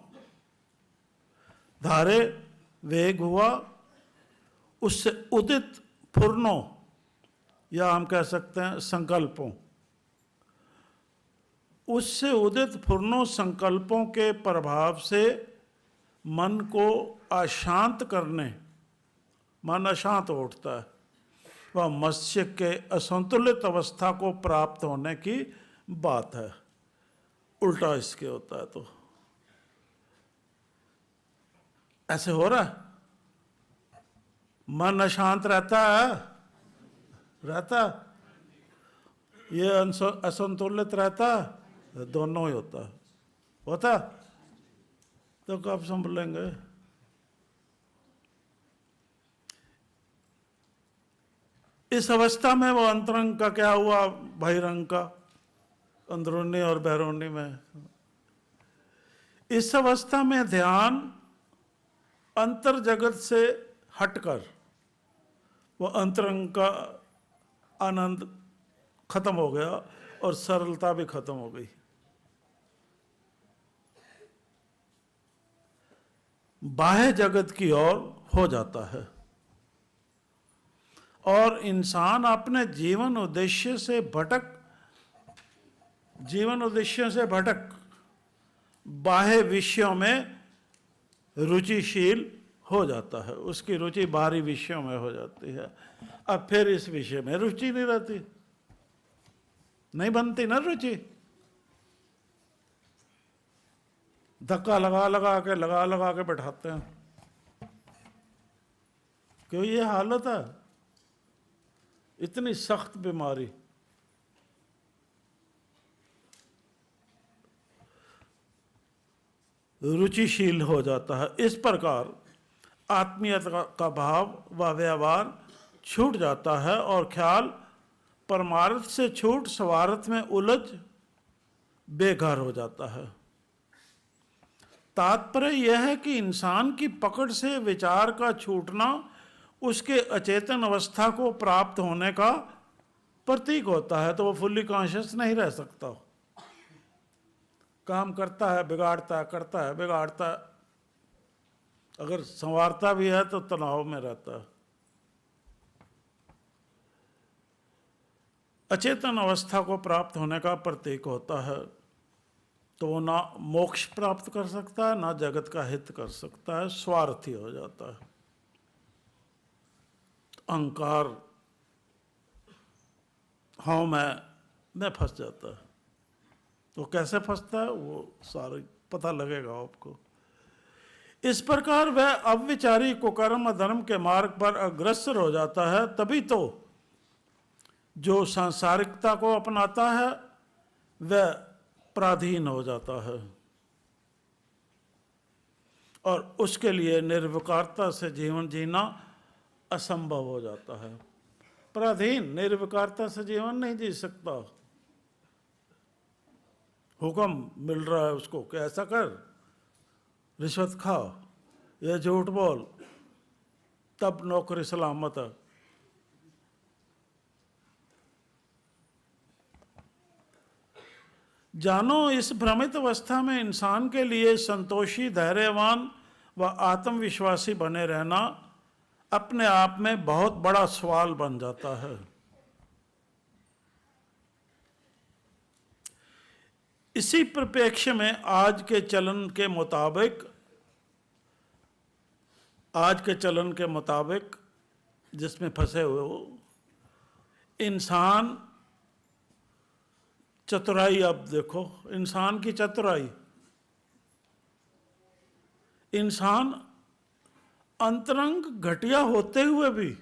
धारे वेग हुआ, उससे उदित फुरनों, या हम कह सकते हैं संकल्पों, उससे उदित फुरनों संकल्पों के प्रभाव से मन को अशांत करने, मन अशांत उठता है, वह मत्स्य के असंतुलित अवस्था को प्राप्त होने की बात है। उल्टा इसके होता है। तो ऐसे हो रहा है, मन अशांत रहता ये असंतुलित रहता, दोनों ही होता तो कब संभलेंगे। इस अवस्था में वो अंतरंग का क्या हुआ, बहिरंग का, अंदरूनी और बैरूनी में। इस अवस्था में ध्यान अंतर जगत से हटकर वो अंतरंग का आनंद खत्म हो गया, और सरलता भी खत्म हो गई। बाह्य जगत की ओर हो जाता है, और इंसान अपने जीवन उद्देश्य से भटक बाह्य विषयों में रुचिशील हो जाता है। उसकी रुचि बाहरी विषयों में हो जाती है। अब फिर इस विषय में रुचि नहीं रहती, नहीं बनती ना रुचि। धक्का लगा के बैठाते हैं। क्यों ये हालत है, इतनी सख्त बीमारी। रुचिशील हो जाता है। इस प्रकार आत्मीयता का भाव व व्यवहार छूट जाता है, और ख्याल परमार्थ से छूट स्वार्थ में उलझ बेघर हो जाता है। तात्पर्य यह है कि इंसान की पकड़ से विचार का छूटना उसके अचेतन अवस्था को प्राप्त होने का प्रतीक होता है। तो वो फुल्ली कॉन्शियस नहीं रह सकता, काम करता है, बिगाड़ता है, करता है, बिगाड़ता है। अगर संवारता भी है तो तनाव में रहता है। अचेतन अवस्था को प्राप्त होने का प्रतीक होता है। तो वो ना मोक्ष प्राप्त कर सकता है, ना जगत का हित कर सकता है, स्वार्थी हो जाता है। अहंकार, हाँ मैं फंस जाता है। तो कैसे फंसता है वो सारे पता लगेगा आपको। इस प्रकार वह अविचारी कुकर्म धर्म के मार्ग पर अग्रसर हो जाता है। तभी तो जो सांसारिकता को अपनाता है वह पराधीन हो जाता है। और उसके लिए निर्विकारता से जीवन जीना असंभव हो जाता है। पराधीन निर्विकारता से जीवन नहीं जी सकता। हुक्म मिल रहा है उसको कि ऐसा कर, रिश्वत खा या झूठ बोल, तब नौकरी सलामत है। जानो, इस भ्रमित अवस्था में इंसान के लिए संतोषी, धैर्यवान व आत्मविश्वासी बने रहना अपने आप में बहुत बड़ा सवाल बन जाता है। इसी परिप्रेक्ष्य में आज के चलन के मुताबिक जिसमें फंसे हुए हो, इंसान चतुराई, अब देखो इंसान की चतुराई, इंसान अंतरंग घटिया होते हुए भी,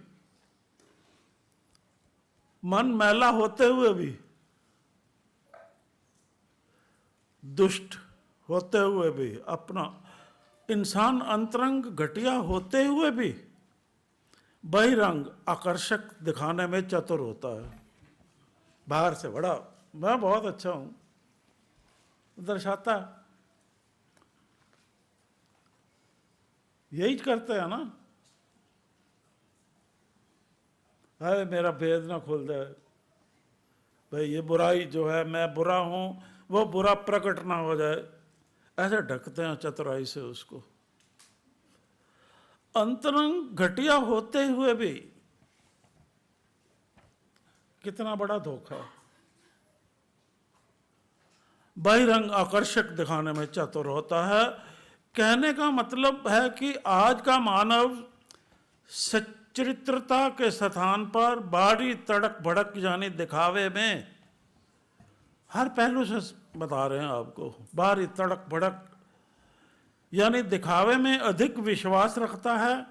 मन मैला होते हुए भी, दुष्ट होते हुए भी, अपना इंसान अंतरंग घटिया होते हुए भी बहिरंग आकर्षक दिखाने में चतुर होता है। बाहर से बड़ा मैं बहुत अच्छा हूं दर्शाता है। यही करते हैं ना, अरे मेरा भेद ना खोल दे भाई, ये बुराई जो है, मैं बुरा हूं, वो बुरा प्रकट ना हो जाए, ऐसे ढकते हैं चतुराई से उसको। अंतरंग घटिया होते हुए भी कितना बड़ा धोखा। बहिरंग आकर्षक दिखाने में चतुर होता है। कहने का मतलब है कि आज का मानव सच्चरित्रता के स्थान पर बाहरी तड़क भड़क यानी दिखावे में, हर पहलू से बता रहे हैं आपको, बाहरी तड़क भड़क यानी दिखावे में अधिक विश्वास रखता है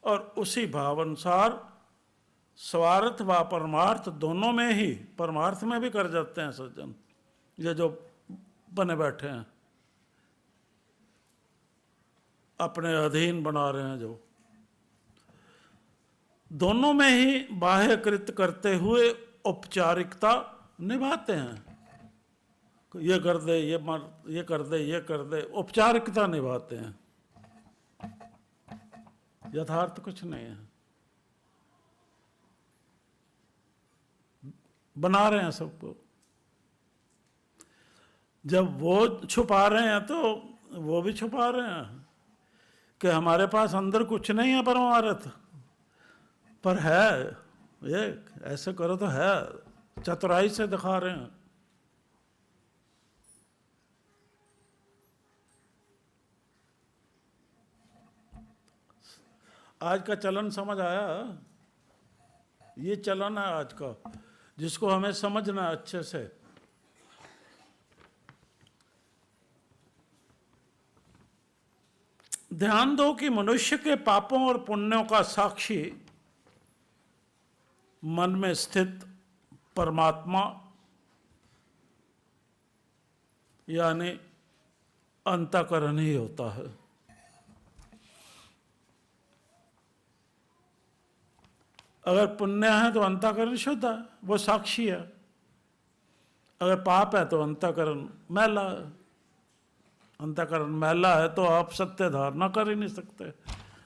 और उसी भाव अनुसार स्वार्थ व परमार्थ दोनों में ही, परमार्थ में भी कर जाते हैं सज्जन, ये जो बने बैठे हैं, अपने अधीन बना रहे हैं, जो दोनों में ही बाह्यकृत करते हुए औपचारिकता निभाते हैं। ये कर दे, ये कर दे, ये कर दे, औपचारिकता निभाते हैं, यथार्थ कुछ नहीं है, बना रहे हैं सबको। जब वो छुपा रहे हैं तो वो भी छुपा रहे हैं कि हमारे पास अंदर कुछ नहीं है परमार्थ, पर है, ये ऐसे करो तो है, चतुराई से दिखा रहे हैं। आज का चलन समझ आया? ये चलन है आज का, जिसको हमें समझना है अच्छे से। ध्यान दो कि मनुष्य के पापों और पुण्यों का साक्षी मन में स्थित परमात्मा यानी अंतःकरण ही होता है। अगर पुण्य है तो अंतःकरण शुद्ध है, वो साक्षी है। अगर पाप है तो अंतःकरण मैला है। अंतःकरण मैला है तो आप सत्य धारणा कर ही नहीं सकते,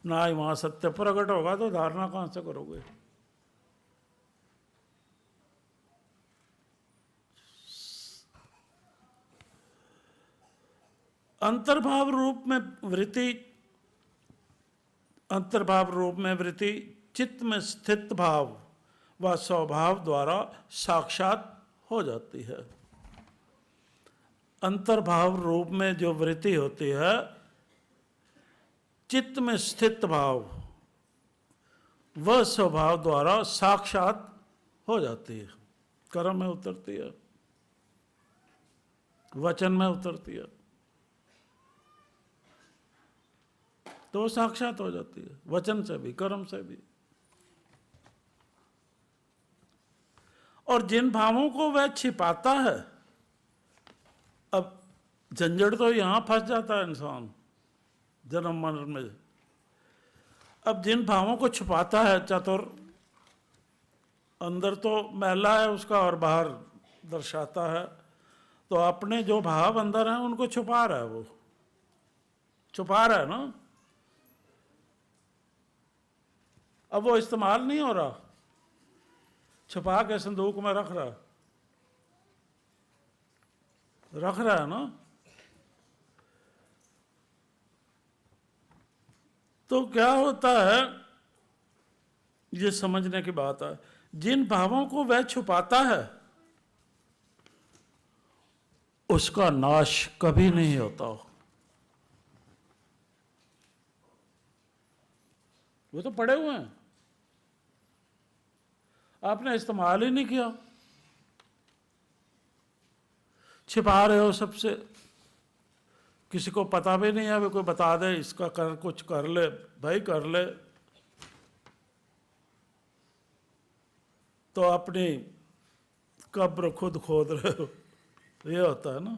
ना ही वहां सत्य प्रकट होगा तो धारणा कहां से करोगे। अंतर्भाव रूप में वृत्ति चित्त में स्थित भाव व स्वभाव द्वारा साक्षात हो जाती है। अंतर्भाव रूप में जो वृत्ति होती है, चित्त में स्थित भाव, वह स्वभाव द्वारा साक्षात हो जाती है, कर्म में उतरती है, वचन में उतरती है, तो साक्षात हो जाती है, वचन से भी कर्म से भी। और जिन भावों को वह छिपाता है, अब झंझट तो यहां फंस जाता है इंसान, जन्म मरण में। अब जिन भावों को छुपाता है चतुर, अंदर तो मैला है उसका और बाहर दर्शाता है, तो अपने जो भाव अंदर हैं उनको छुपा रहा है, वो छुपा रहा है ना। अब वो इस्तेमाल नहीं हो रहा, छुपा के संदूक में रख रहा है ना। तो क्या होता है, ये समझने की बात है। जिन भावों को वह छुपाता है उसका नाश कभी नहीं होता। वो तो पड़े हुए हैं, आपने इस्तेमाल ही नहीं किया, छिपा रहे हो सबसे, किसी को पता भी नहीं है, वे कोई बता दे इसका कर, कुछ कर ले भाई कर ले, तो अपनी कब्र खुद खोद रहे हो, ये होता है ना।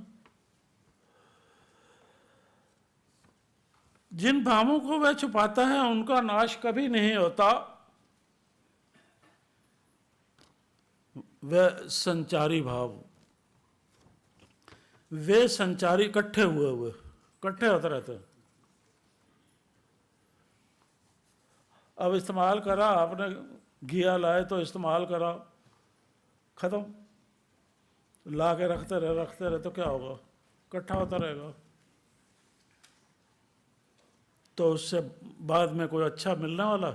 जिन भावों को वह छुपाता है उनका नाश कभी नहीं होता। वह संचारी भाव, वे संचारी इकट्ठे हुए इकट्ठे होते रहते हैं। अब इस्तेमाल करा आपने, घिया लाए तो इस्तेमाल करा, खत्म, ला के रखते रहे तो क्या होगा, इकट्ठा होता रहेगा। तो उससे बाद में कोई अच्छा मिलने वाला,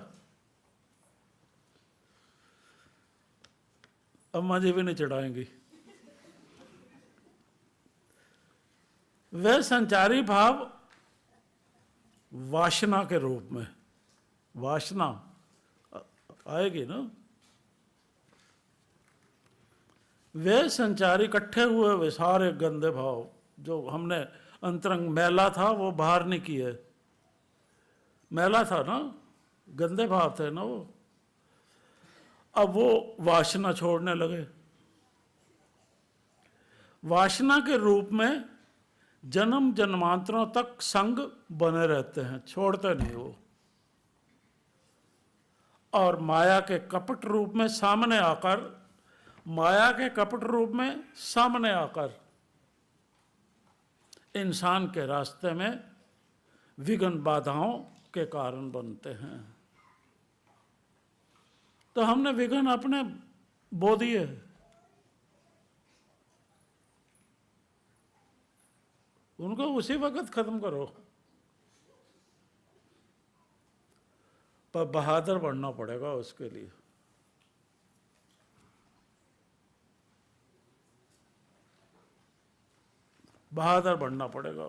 अम्मा जी भी नहीं चढ़ाएंगी। वह संचारी भाव वासना के रूप में, वासना आएगी ना, वे संचारी इकट्ठे हुए, वे सारे गंदे भाव जो हमने अंतरंग मैला था वो बाहर नहीं किए, मैला था ना, गंदे भाव थे ना वो, अब वो वासना छोड़ने लगे। वासना के रूप में जन्म जन्मांतरों तक संग बने रहते हैं, छोड़ते नहीं वो, और माया के कपट रूप में सामने आकर, माया के कपट रूप में सामने आकर इंसान के रास्ते में विघ्न बाधाओं के कारण बनते हैं। तो हमने विघ्न अपने बो दिए, उनको उसी वक्त खत्म करो, पर बहादुर बनना पड़ेगा उसके लिए। बहादुर बनना पड़ेगा।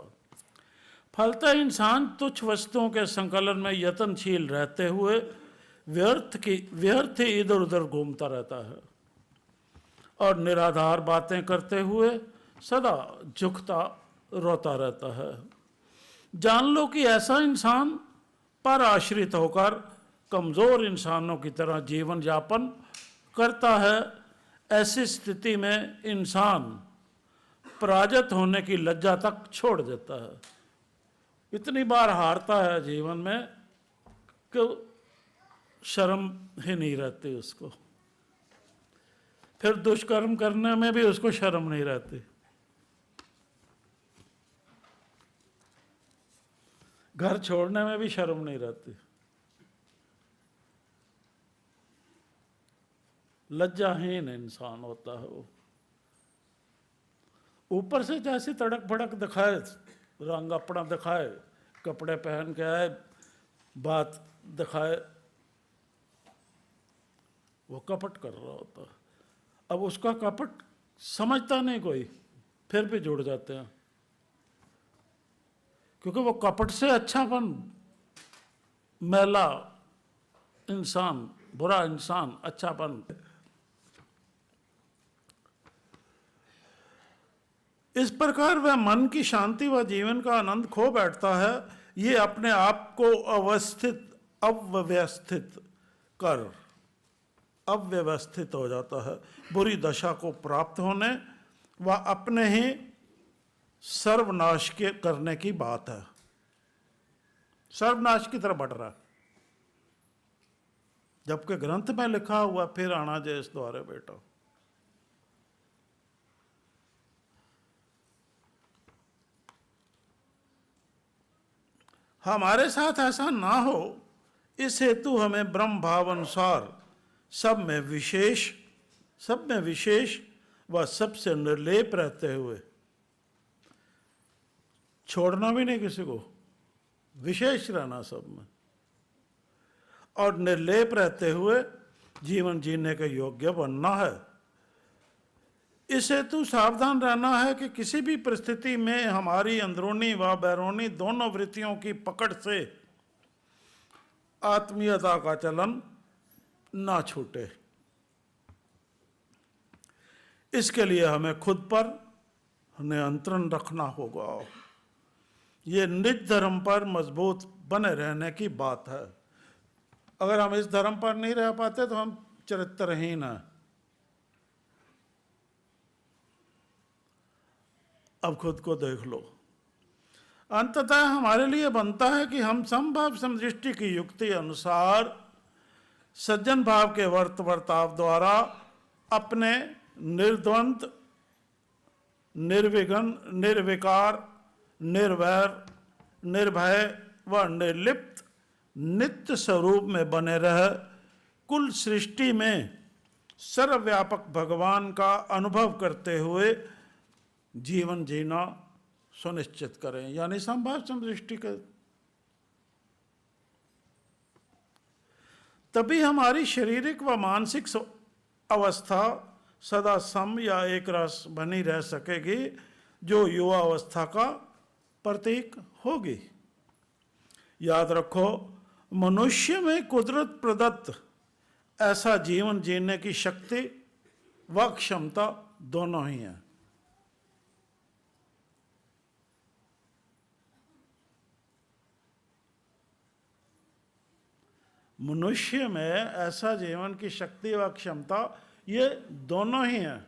फलतः इंसान तुच्छ वस्तुओं के संकलन में यत्नशील रहते हुए व्यर्थ ही इधर उधर घूमता रहता है और निराधार बातें करते हुए सदा झुकता रोता रहता है। जान लो कि ऐसा इंसान पर आश्रित होकर कमजोर इंसानों की तरह जीवन यापन करता है। ऐसी स्थिति में इंसान पराजित होने की लज्जा तक छोड़ देता है। इतनी बार हारता है जीवन में कि शर्म ही नहीं रहती उसको, फिर दुष्कर्म करने में भी उसको शर्म नहीं रहती, घर छोड़ने में भी शर्म नहीं रहती, लज्जाहीन इंसान होता है वो। ऊपर से जैसी तड़क भड़क दिखाए, रंग अपना दिखाए, कपड़े पहन के आए, बात दिखाए, वो कपट कर रहा होता है। अब उसका कपट समझता नहीं कोई, फिर भी जुड़ जाते हैं, क्योंकि वो कपट से अच्छापन, मैला इंसान, बुरा इंसान, अच्छापन। इस प्रकार वह मन की शांति व जीवन का आनंद खो बैठता है। ये अपने आप को अव्यवस्थित हो जाता है, बुरी दशा को प्राप्त होने व अपने ही सर्वनाश के करने की बात है। सर्वनाश की तरफ बढ़ रहा है, जबकि ग्रंथ में लिखा हुआ फिर आना जय इस द्वारे बेटा। हमारे साथ ऐसा ना हो, इस हेतु हमें ब्रह्म भाव अनुसार सब में विशेष व सबसे निर्लेप रहते हुए, छोड़ना भी नहीं किसी को, विशेष रहना सब में, और निर्लेप रहते हुए जीवन जीने के योग्य बनना है। इस हेतु सावधान रहना है कि किसी भी परिस्थिति में हमारी अंदरूनी व बैरूनी दोनों वृत्तियों की पकड़ से आत्मीयता का चलन ना छूटे। इसके लिए हमें खुद पर नियंत्रण रखना होगा। ये निज धर्म पर मजबूत बने रहने की बात है। अगर हम इस धर्म पर नहीं रह पाते तो हम चरित्रहीन हैं। अब खुद को देख लो। अंततः हमारे लिए बनता है कि हम समभाव समदृष्टि की युक्ति अनुसार सज्जन भाव के वर्ताव द्वारा अपने निर्द्वंद, निर्विघ्न, निर्विकार, निर्वैर, निर्भय व निर्लिप्त नित्य स्वरूप में बने रह कुल सृष्टि में सर्वव्यापक भगवान का अनुभव करते हुए जीवन जीना सुनिश्चित करें। यानी संभाव समदृष्टि के, तभी हमारी शारीरिक व मानसिक अवस्था सदा सम या एक रस बनी रह सकेगी, जो युवा अवस्था का प्रतीक होगी। याद रखो, मनुष्य में कुदरत प्रदत्त ऐसा जीवन जीने की शक्ति व क्षमता दोनों ही है। मनुष्य में ऐसा जीवन की शक्ति व क्षमता ये दोनों ही हैं।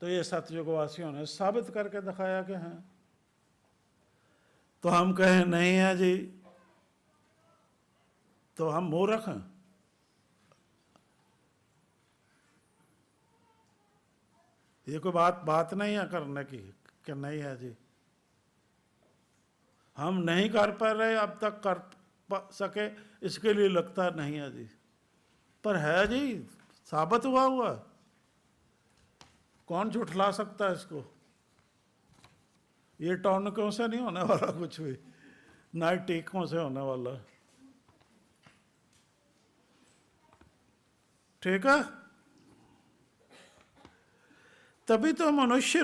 तो ये सतयुगवासियों ने साबित करके दिखाया कि हैं। तो हम कहें नहीं है जी, तो हम मूर्ख हैं। ये कोई बात नहीं है करने की कि नहीं है जी, हम नहीं कर पा रहे, अब तक कर सके इसके लिए लगता नहीं है जी, पर है जी, साबित हुआ। कौन झुठला सकता है इसको? ये टॉनिकों से नहीं होने वाला कुछ भी, ना ही टीकों से होने वाला। ठीक है। तभी तो मनुष्य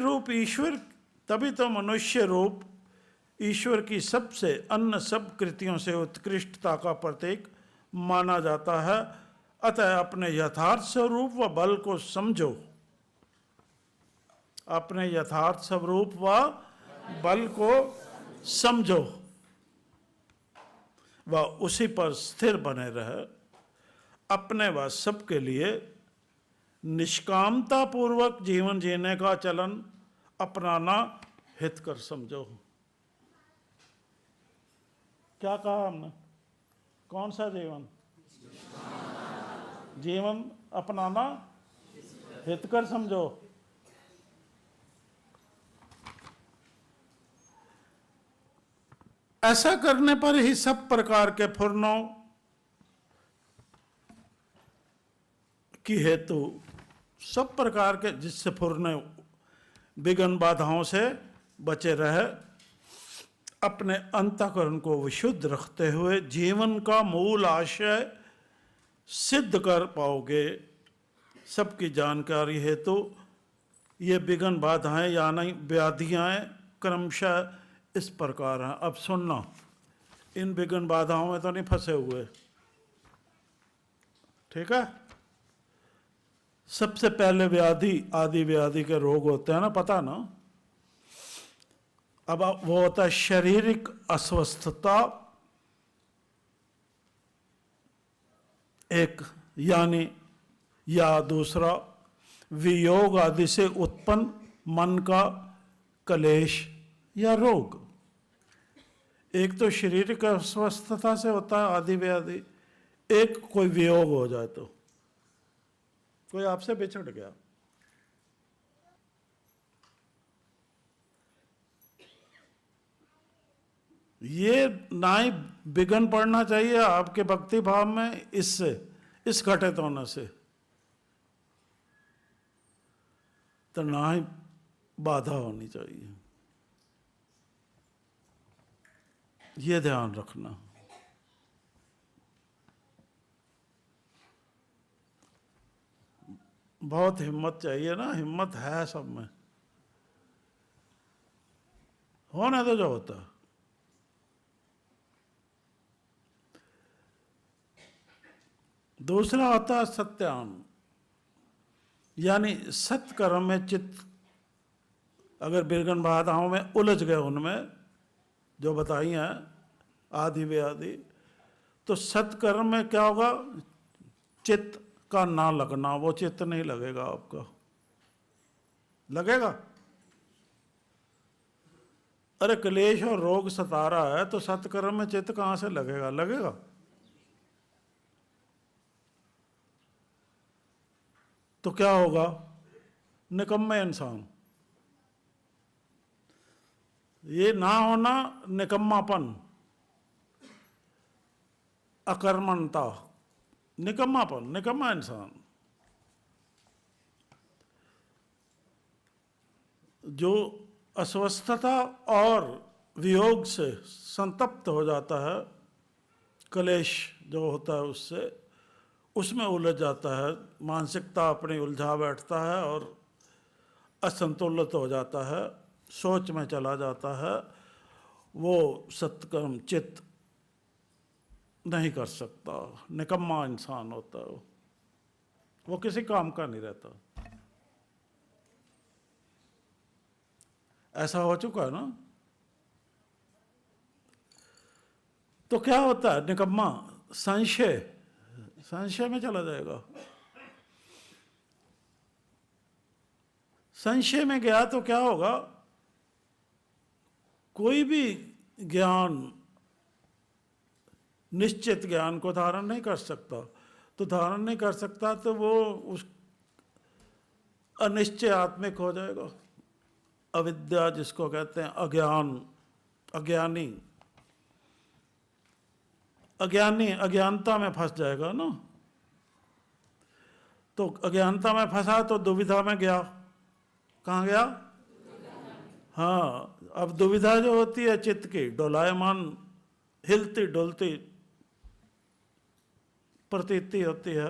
रूप ईश्वर की सबसे अन्य सब कृतियों से उत्कृष्टता का प्रतीक माना जाता है। अतः अपने यथार्थ स्वरूप व बल को समझो। अपने यथार्थ स्वरूप व बल को समझो व उसी पर स्थिर बने रहे। अपने व सबके लिए निष्कामता पूर्वक जीवन जीने का चलन अपनाना हितकर समझो। क्या कहा हमने? कौन सा जीवन? जीवन अपनाना हितकर समझो। ऐसा करने पर ही सब प्रकार के फुर्नों की हेतु, सब प्रकार के जिससे फुरने विघ्न बाधाओं से बचे रहे, अपने अंतःकरण को विशुद्ध रखते हुए जीवन का मूल आशय सिद्ध कर पाओगे। सबकी जानकारी हेतु ये विघ्न बाधाएं यानी व्याधियां क्रमशः इस प्रकार हैं। अब सुनना, इन विघ्न बाधाओं में तो नहीं फंसे हुए, ठीक है। सबसे पहले व्याधि, आदि व्याधि के रोग होते हैं ना, पता ना। अब वो होता है शारीरिक अस्वस्थता एक, यानी या दूसरा वियोग आदि से उत्पन्न मन का कलेश या रोग। एक तो शारीरिक अस्वस्थता से होता है आदि व्याधि, एक कोई वियोग हो जाए तो, कोई आपसे बिछड़ गया, ये ना ही विघन पड़ना चाहिए आपके भक्ति भाव में, इससे, इस घटित होने से, तो ना ही बाधा होनी चाहिए। ये ध्यान रखना। बहुत हिम्मत चाहिए ना, हिम्मत है सब में, होने तो जो होता है। दूसरा होता है सत्यान, यानी सत्कर्म में चित्त अगर विघ्न बाधाओं में उलझ गए, उनमें जो बताई हैं आदि वे आदि, तो सत्कर्म में क्या होगा, चित्त का ना लगना, वो चित्त नहीं लगेगा आपका, लगेगा? अरे क्लेश और रोग सता रहा है तो सत्कर्म में चित्त कहां से लगेगा? लगेगा? तो क्या होगा? निकम्मे इंसान। ये ना होना निकम्मापन, अकर्मणता, निकम्मापन, निकम्मा इंसान। जो अस्वस्थता और वियोग से संतप्त हो जाता है, क्लेश जो होता है उससे, उसमें उलझ जाता है, मानसिकता अपनी उलझा बैठता है और असंतुलित हो जाता है, सोच में चला जाता है, वो सत्कर्म चित्त नहीं कर सकता, निकम्मा इंसान होता है वो किसी काम का नहीं रहता। ऐसा हो चुका है ना? तो क्या होता है निकम्मा? संशय, संशय में चला जाएगा। संशय में गया तो क्या होगा, कोई भी ज्ञान निश्चित ज्ञान को धारण नहीं कर सकता, तो धारण नहीं कर सकता तो वो उस अनिश्चय आत्मिक हो जाएगा। अविद्या जिसको कहते हैं, अज्ञान, अज्ञानी, अज्ञानी अज्ञानता में फंस जाएगा ना। तो अज्ञानता में फंसा तो दुविधा में गया। कहाँ गया? हाँ, अब दुविधा जो होती है चित्त की, डोलायमान, हिलती डुलती प्रतीति होती है।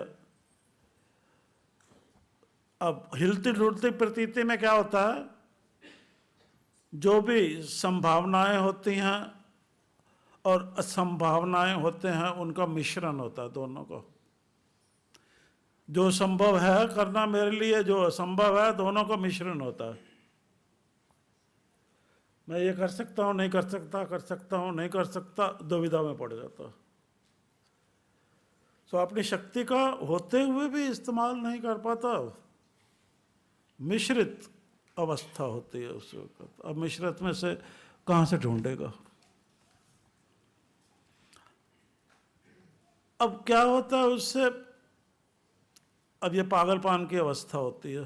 अब हिलती डुलती प्रतीति में क्या होता है, जो भी संभावनाएं होती हैं और असंभावनाएं होते हैं, उनका मिश्रण होता है दोनों को। जो संभव है करना मेरे लिए, जो असंभव है, दोनों का मिश्रण होता है। मैं ये कर सकता हूँ, नहीं कर सकता, कर सकता हूँ, नहीं कर सकता, दुविधा में पड़ जाता। तो अपनी शक्ति का होते हुए भी इस्तेमाल नहीं कर पाता, मिश्रित अवस्था होती है उस वक्त। अब मिश्रित में से कहाँ से ढूंढेगा? अब क्या होता है उससे, अब ये पागलपन की अवस्था होती है,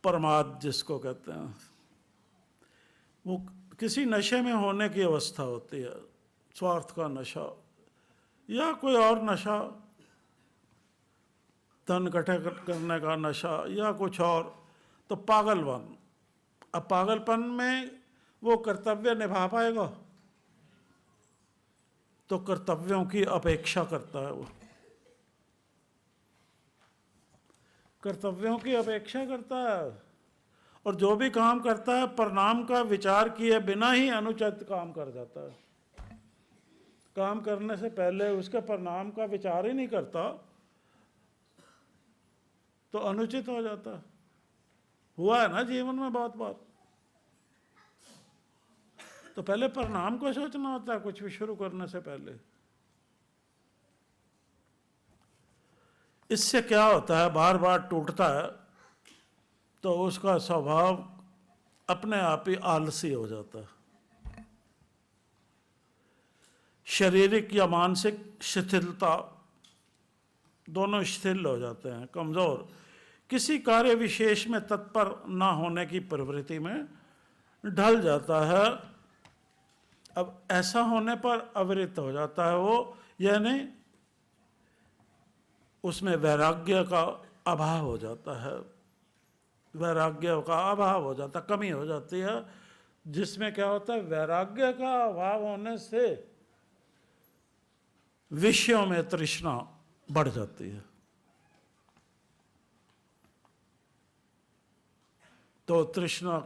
प्रमाद जिसको कहते हैं, वो किसी नशे में होने की अवस्था होती है, स्वार्थ का नशा या कोई और नशा, धन इकट्ठे करने का नशा या कुछ और, तो पागलपन। अब पागलपन में वो कर्तव्य निभा पाएगा? तो कर्तव्यों की अपेक्षा करता है वो, कर्तव्यों की अपेक्षा करता है, और जो भी काम करता है परिणाम का विचार किए बिना ही अनुचित काम कर जाता है। काम करने से पहले उसके परिणाम का विचार ही नहीं करता तो अनुचित हो जाता है। हुआ है ना जीवन में बहुत बार। तो पहले परिणाम को सोचना होता है कुछ भी शुरू करने से पहले। इससे क्या होता है, बार बार टूटता है तो उसका स्वभाव अपने आप ही आलसी हो जाता है। शारीरिक या मानसिक शिथिलता, दोनों शिथिल हो जाते हैं, कमज़ोर, किसी कार्य विशेष में तत्पर न होने की प्रवृत्ति में ढल जाता है। अब ऐसा होने पर अवृत्त हो जाता है वो, यानी उसमें वैराग्य का अभाव हो जाता है, वैराग्य का अभाव हो जाता, कमी हो जाती है, जिसमें क्या होता है, वैराग्य का अभाव होने से विषयों में तृष्णा बढ़ जाती है। तो तृष्णा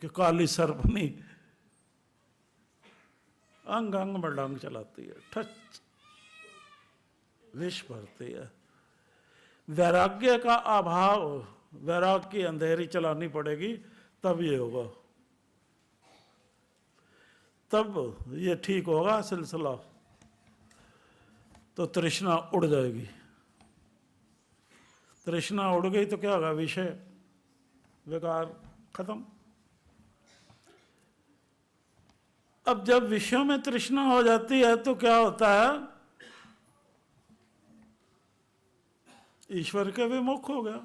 की काली सर्पनी अंग अंग में डंग चलाती है, ठच विष भरती है। वैराग्य का अभाव, वैराग की अंधेरी चलानी पड़ेगी, तब ये होगा, तब ये ठीक होगा सिलसिला। तो तृष्णा उड़ जाएगी, तृष्णा उड़ गई तो क्या होगा, विषय विकार खत्म। अब जब विषयों में तृष्णा हो जाती है तो क्या होता है, ईश्वर के विमुख हो गया।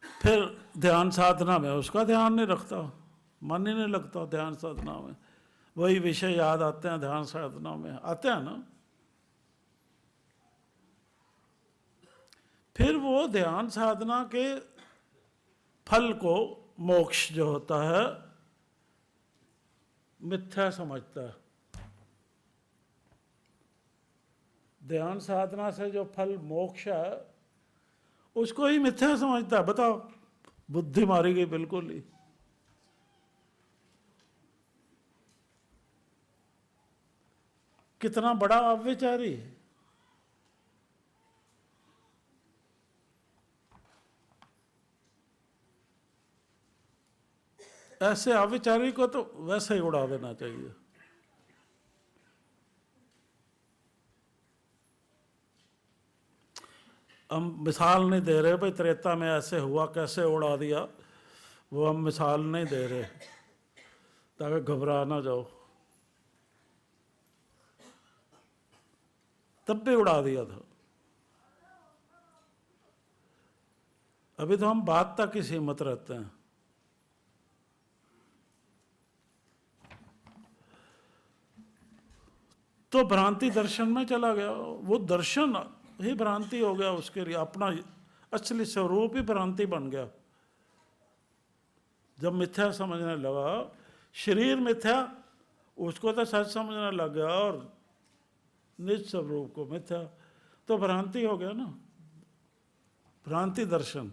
फिर ध्यान साधना में उसका ध्यान नहीं रखता, मन ही नहीं लगता ध्यान साधना में, वही विषय याद आते हैं, ध्यान साधना में आते हैं ना। फिर वो ध्यान साधना के फल को, मोक्ष जो होता है, मिथ्या समझता है। ध्यान साधना से जो फल मोक्ष है उसको ही मिथ्या समझता है। बताओ, बुद्धि मारी गई बिल्कुल ही। कितना बड़ा अव्यचारी है। ऐसे अविचारी को तो वैसे ही उड़ा देना चाहिए। हम मिसाल नहीं दे रहे भाई त्रेता में ऐसे हुआ कैसे उड़ा दिया, वो हम मिसाल नहीं दे रहे ताकि घबरा ना जाओ। तब भी उड़ा दिया था। अभी तो हम बात तक ही सीमित रहते हैं। तो भ्रांति दर्शन में चला गया, वो दर्शन ही भ्रांति हो गया उसके लिए, अपना असली स्वरूप ही भ्रांति बन गया। जब मिथ्या समझने लगा, शरीर मिथ्या, उसको तो सच समझने लग गया और निज स्वरूप को मिथ्या, तो भ्रांति हो गया ना, भ्रांति दर्शन।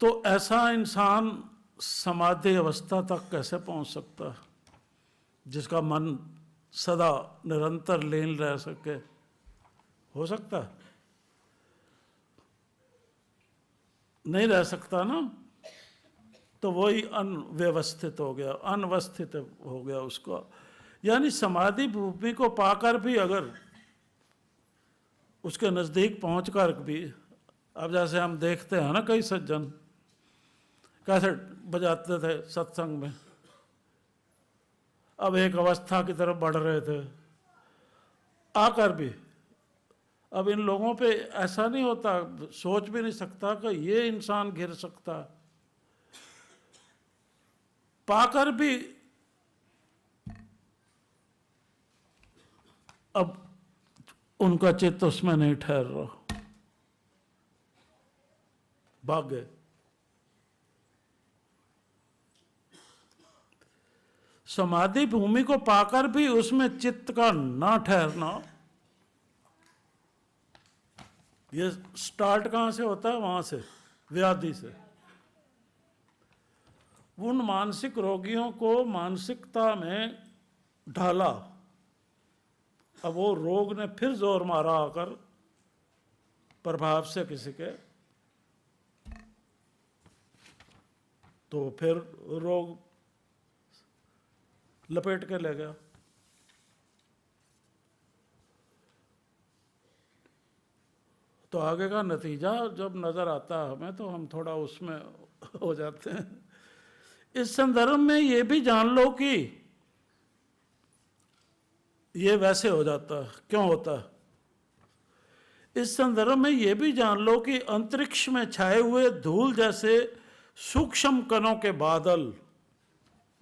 तो ऐसा इंसान समाधि अवस्था तक कैसे पहुंच सकता है, जिसका मन सदा निरंतर लीन रह सके? हो सकता है? नहीं रह सकता ना। तो वही अनव्यवस्थित हो गया, अनवस्थित हो गया उसको। यानी समाधि भूमि को पाकर भी अगर उसके नज़दीक पहुंचकर भी, अब जैसे हम देखते हैं ना कई सज्जन कैसे बजाते थे सत्संग में, अब एक अवस्था की तरफ बढ़ रहे थे आकर भी, अब इन लोगों पे ऐसा नहीं होता, सोच भी नहीं सकता कि ये इंसान गिर सकता, पाकर भी अब उनका चित्त उसमें नहीं ठहर रहा, भाग गए। समाधि भूमि को पाकर भी उसमें चित्त का ना ठहरना, ये स्टार्ट कहां से होता है? वहां से, व्याधि से। उन मानसिक रोगियों को मानसिकता में ढाला, अब वो रोग ने फिर जोर मारा आकर प्रभाव से किसी के, तो फिर रोग लपेट के ले गया। तो आगे का नतीजा जब नज़र आता है हमें तो हम थोड़ा उसमें हो जाते हैं। इस संदर्भ में ये भी जान लो कि ये वैसे हो जाता है, क्यों होता है। इस संदर्भ में ये भी जान लो कि अंतरिक्ष में छाए हुए धूल जैसे सूक्ष्म कणों के बादल,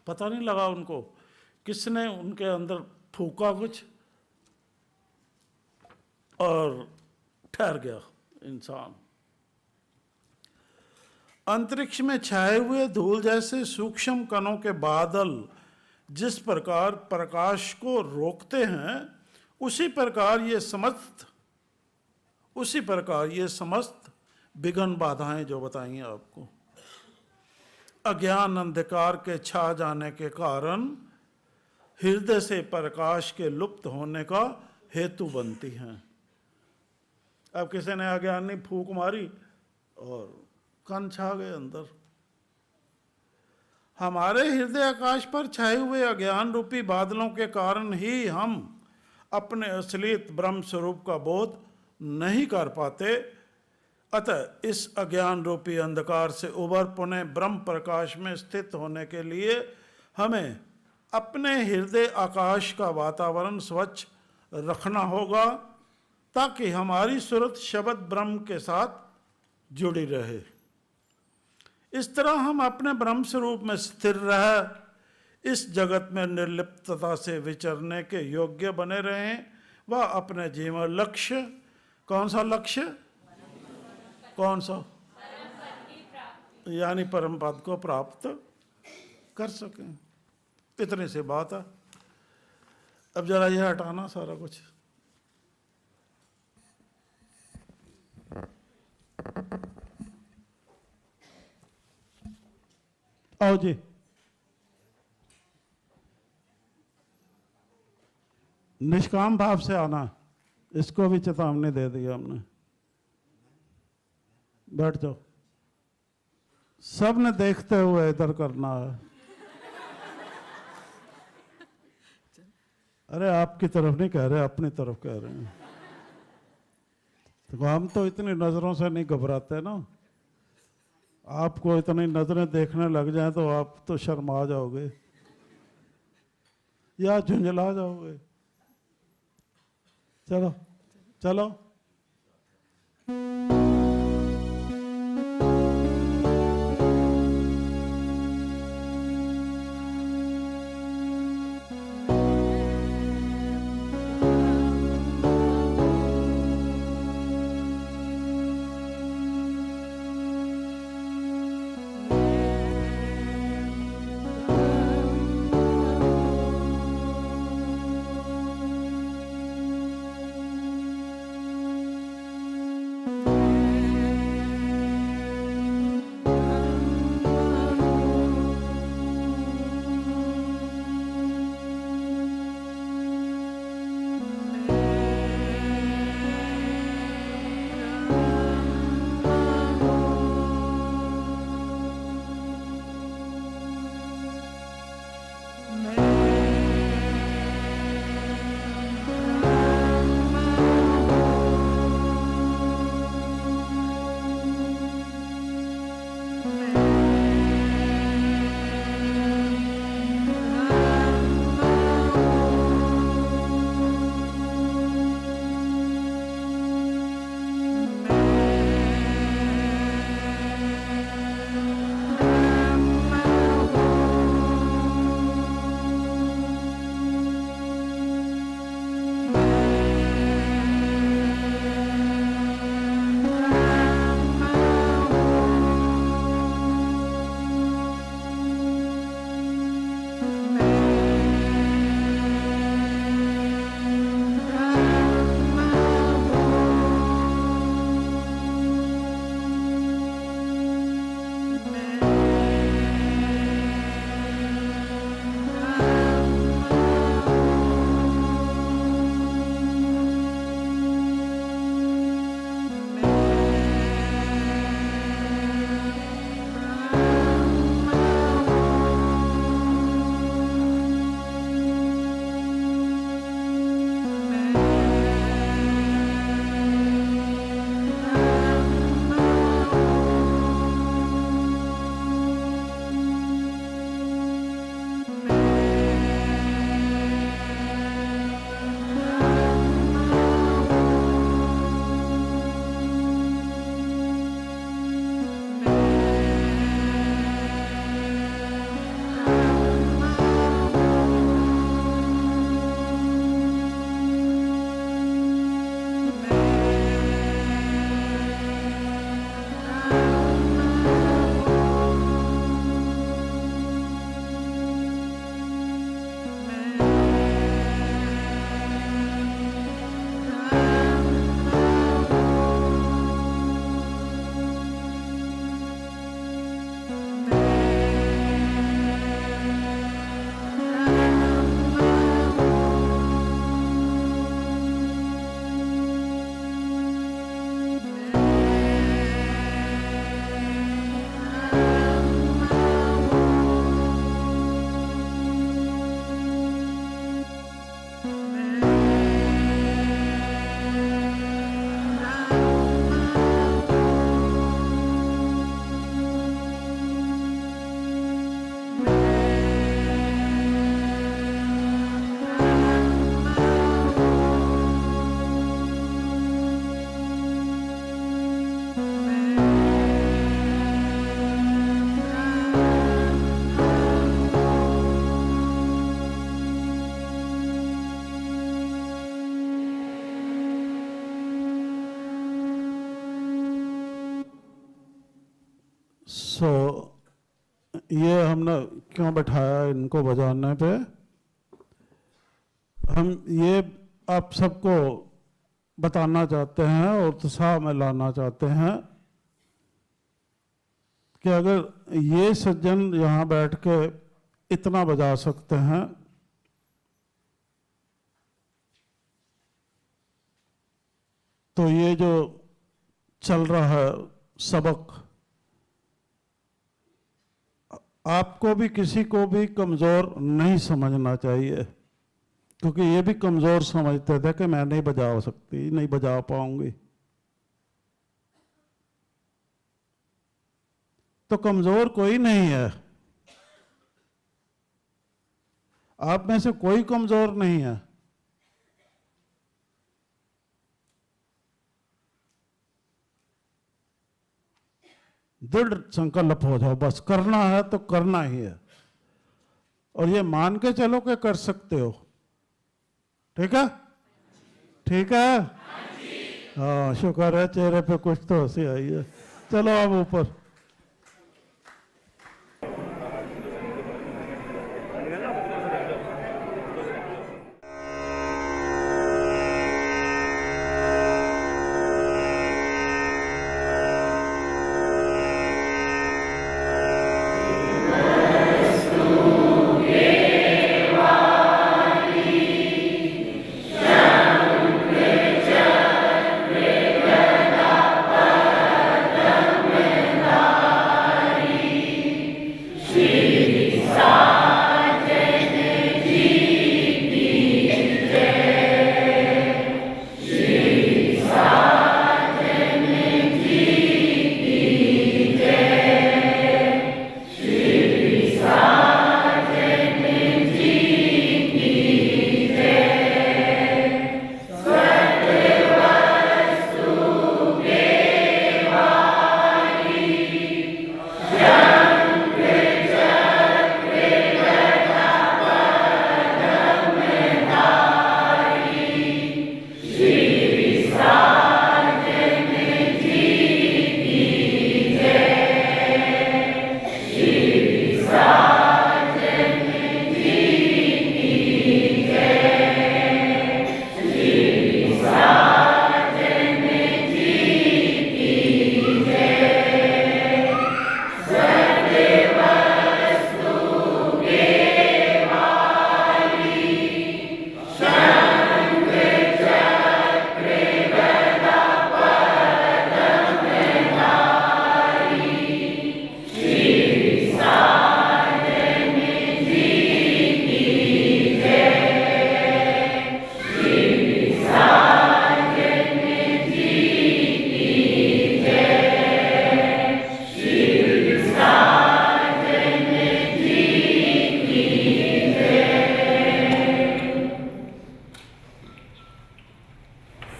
पता नहीं लगा उनको किसने उनके अंदर फूका कुछ और ठहर गया इंसान। अंतरिक्ष में छाए हुए धूल जैसे सूक्ष्म कणों के बादल जिस प्रकार प्रकाश को रोकते हैं, उसी प्रकार ये समस्त विघ्न बाधाएं जो बताई हैं आपको, अज्ञान अंधकार के छा जाने के कारण हृदय से प्रकाश के लुप्त होने का हेतु बनती हैं। अब किसी ने अज्ञानी फूंक मारी और कण छा गए अंदर। हमारे हृदय आकाश पर छाए हुए अज्ञान रूपी बादलों के कारण ही हम अपने असलियत ब्रह्म स्वरूप का बोध नहीं कर पाते। अतः इस अज्ञान रूपी अंधकार से उबर पुनः ब्रह्म प्रकाश में स्थित होने के लिए हमें अपने हृदय आकाश का वातावरण स्वच्छ रखना होगा, ताकि हमारी सूरत शब्द ब्रह्म के साथ जुड़ी रहे। इस तरह हम अपने ब्रह्म स्वरूप में स्थिर रह इस जगत में निर्लिप्तता से विचरने के योग्य बने रहें व अपने जीवन लक्ष्य, कौन सा लक्ष्य, कौन सा, यानी परम पद को प्राप्त कर सकें। इतने से बात है। अब जरा यह हटाना सारा कुछ। आओ जी, निष्काम भाव से आना। इसको भी चेतावनी दे दी हमने। बैठ जाओ। सब ने देखते हुए इधर करना है। अरे आपकी तरफ नहीं कह रहे, अपनी तरफ कह रहे हैं। तो हम तो इतनी नजरों से नहीं घबराते ना। आपको इतनी नजरें देखने लग जाए तो आप तो शर्मा जाओगे या झुंझला जाओगे। चलो चलो। सो ये हमने क्यों बैठाया इनको बजाने पे, हम ये आप सबको बताना चाहते हैं और उत्साह में लाना चाहते हैं कि अगर ये सज्जन यहाँ बैठ के इतना बजा सकते हैं तो ये जो चल रहा है सबक, आपको भी किसी को भी कमज़ोर नहीं समझना चाहिए, क्योंकि ये भी कमज़ोर समझते थे कि मैं नहीं बजा सकती, नहीं बजा पाऊंगी। तो कमज़ोर कोई नहीं है, आप में से कोई कमज़ोर नहीं है। दृढ़ संकल्प हो जाओ, बस करना है तो करना ही है, और ये मान के चलो कि कर सकते हो। ठीक है, ठीक है, हाँ शुक्र है, चेहरे पे कुछ तो हंसी आई है। चलो अब ऊपर।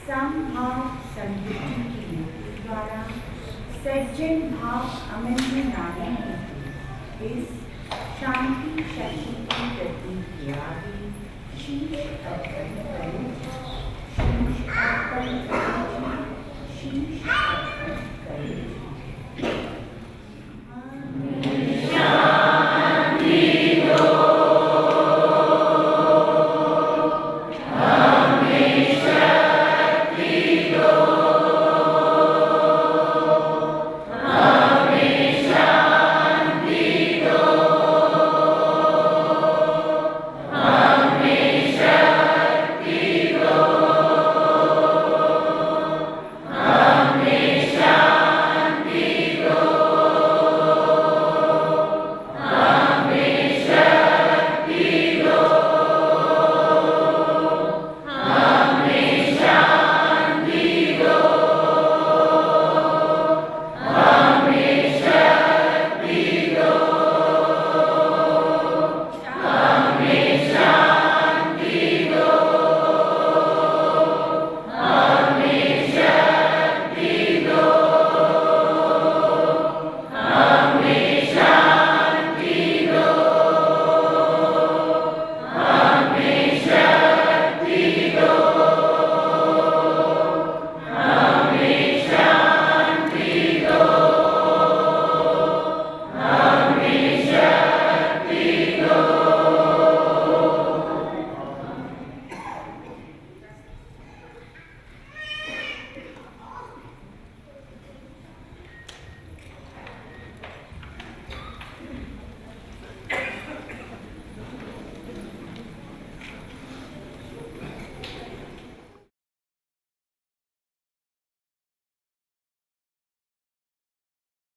समभाव समृद्धि की नीति द्वारा सज्जन भाव अमन्य नारायण हेतु इस शांति शक्ति की प्रतीक के आगे शीश अर्पण करें, शीश अर्पण करें, शीश अर्पण करें।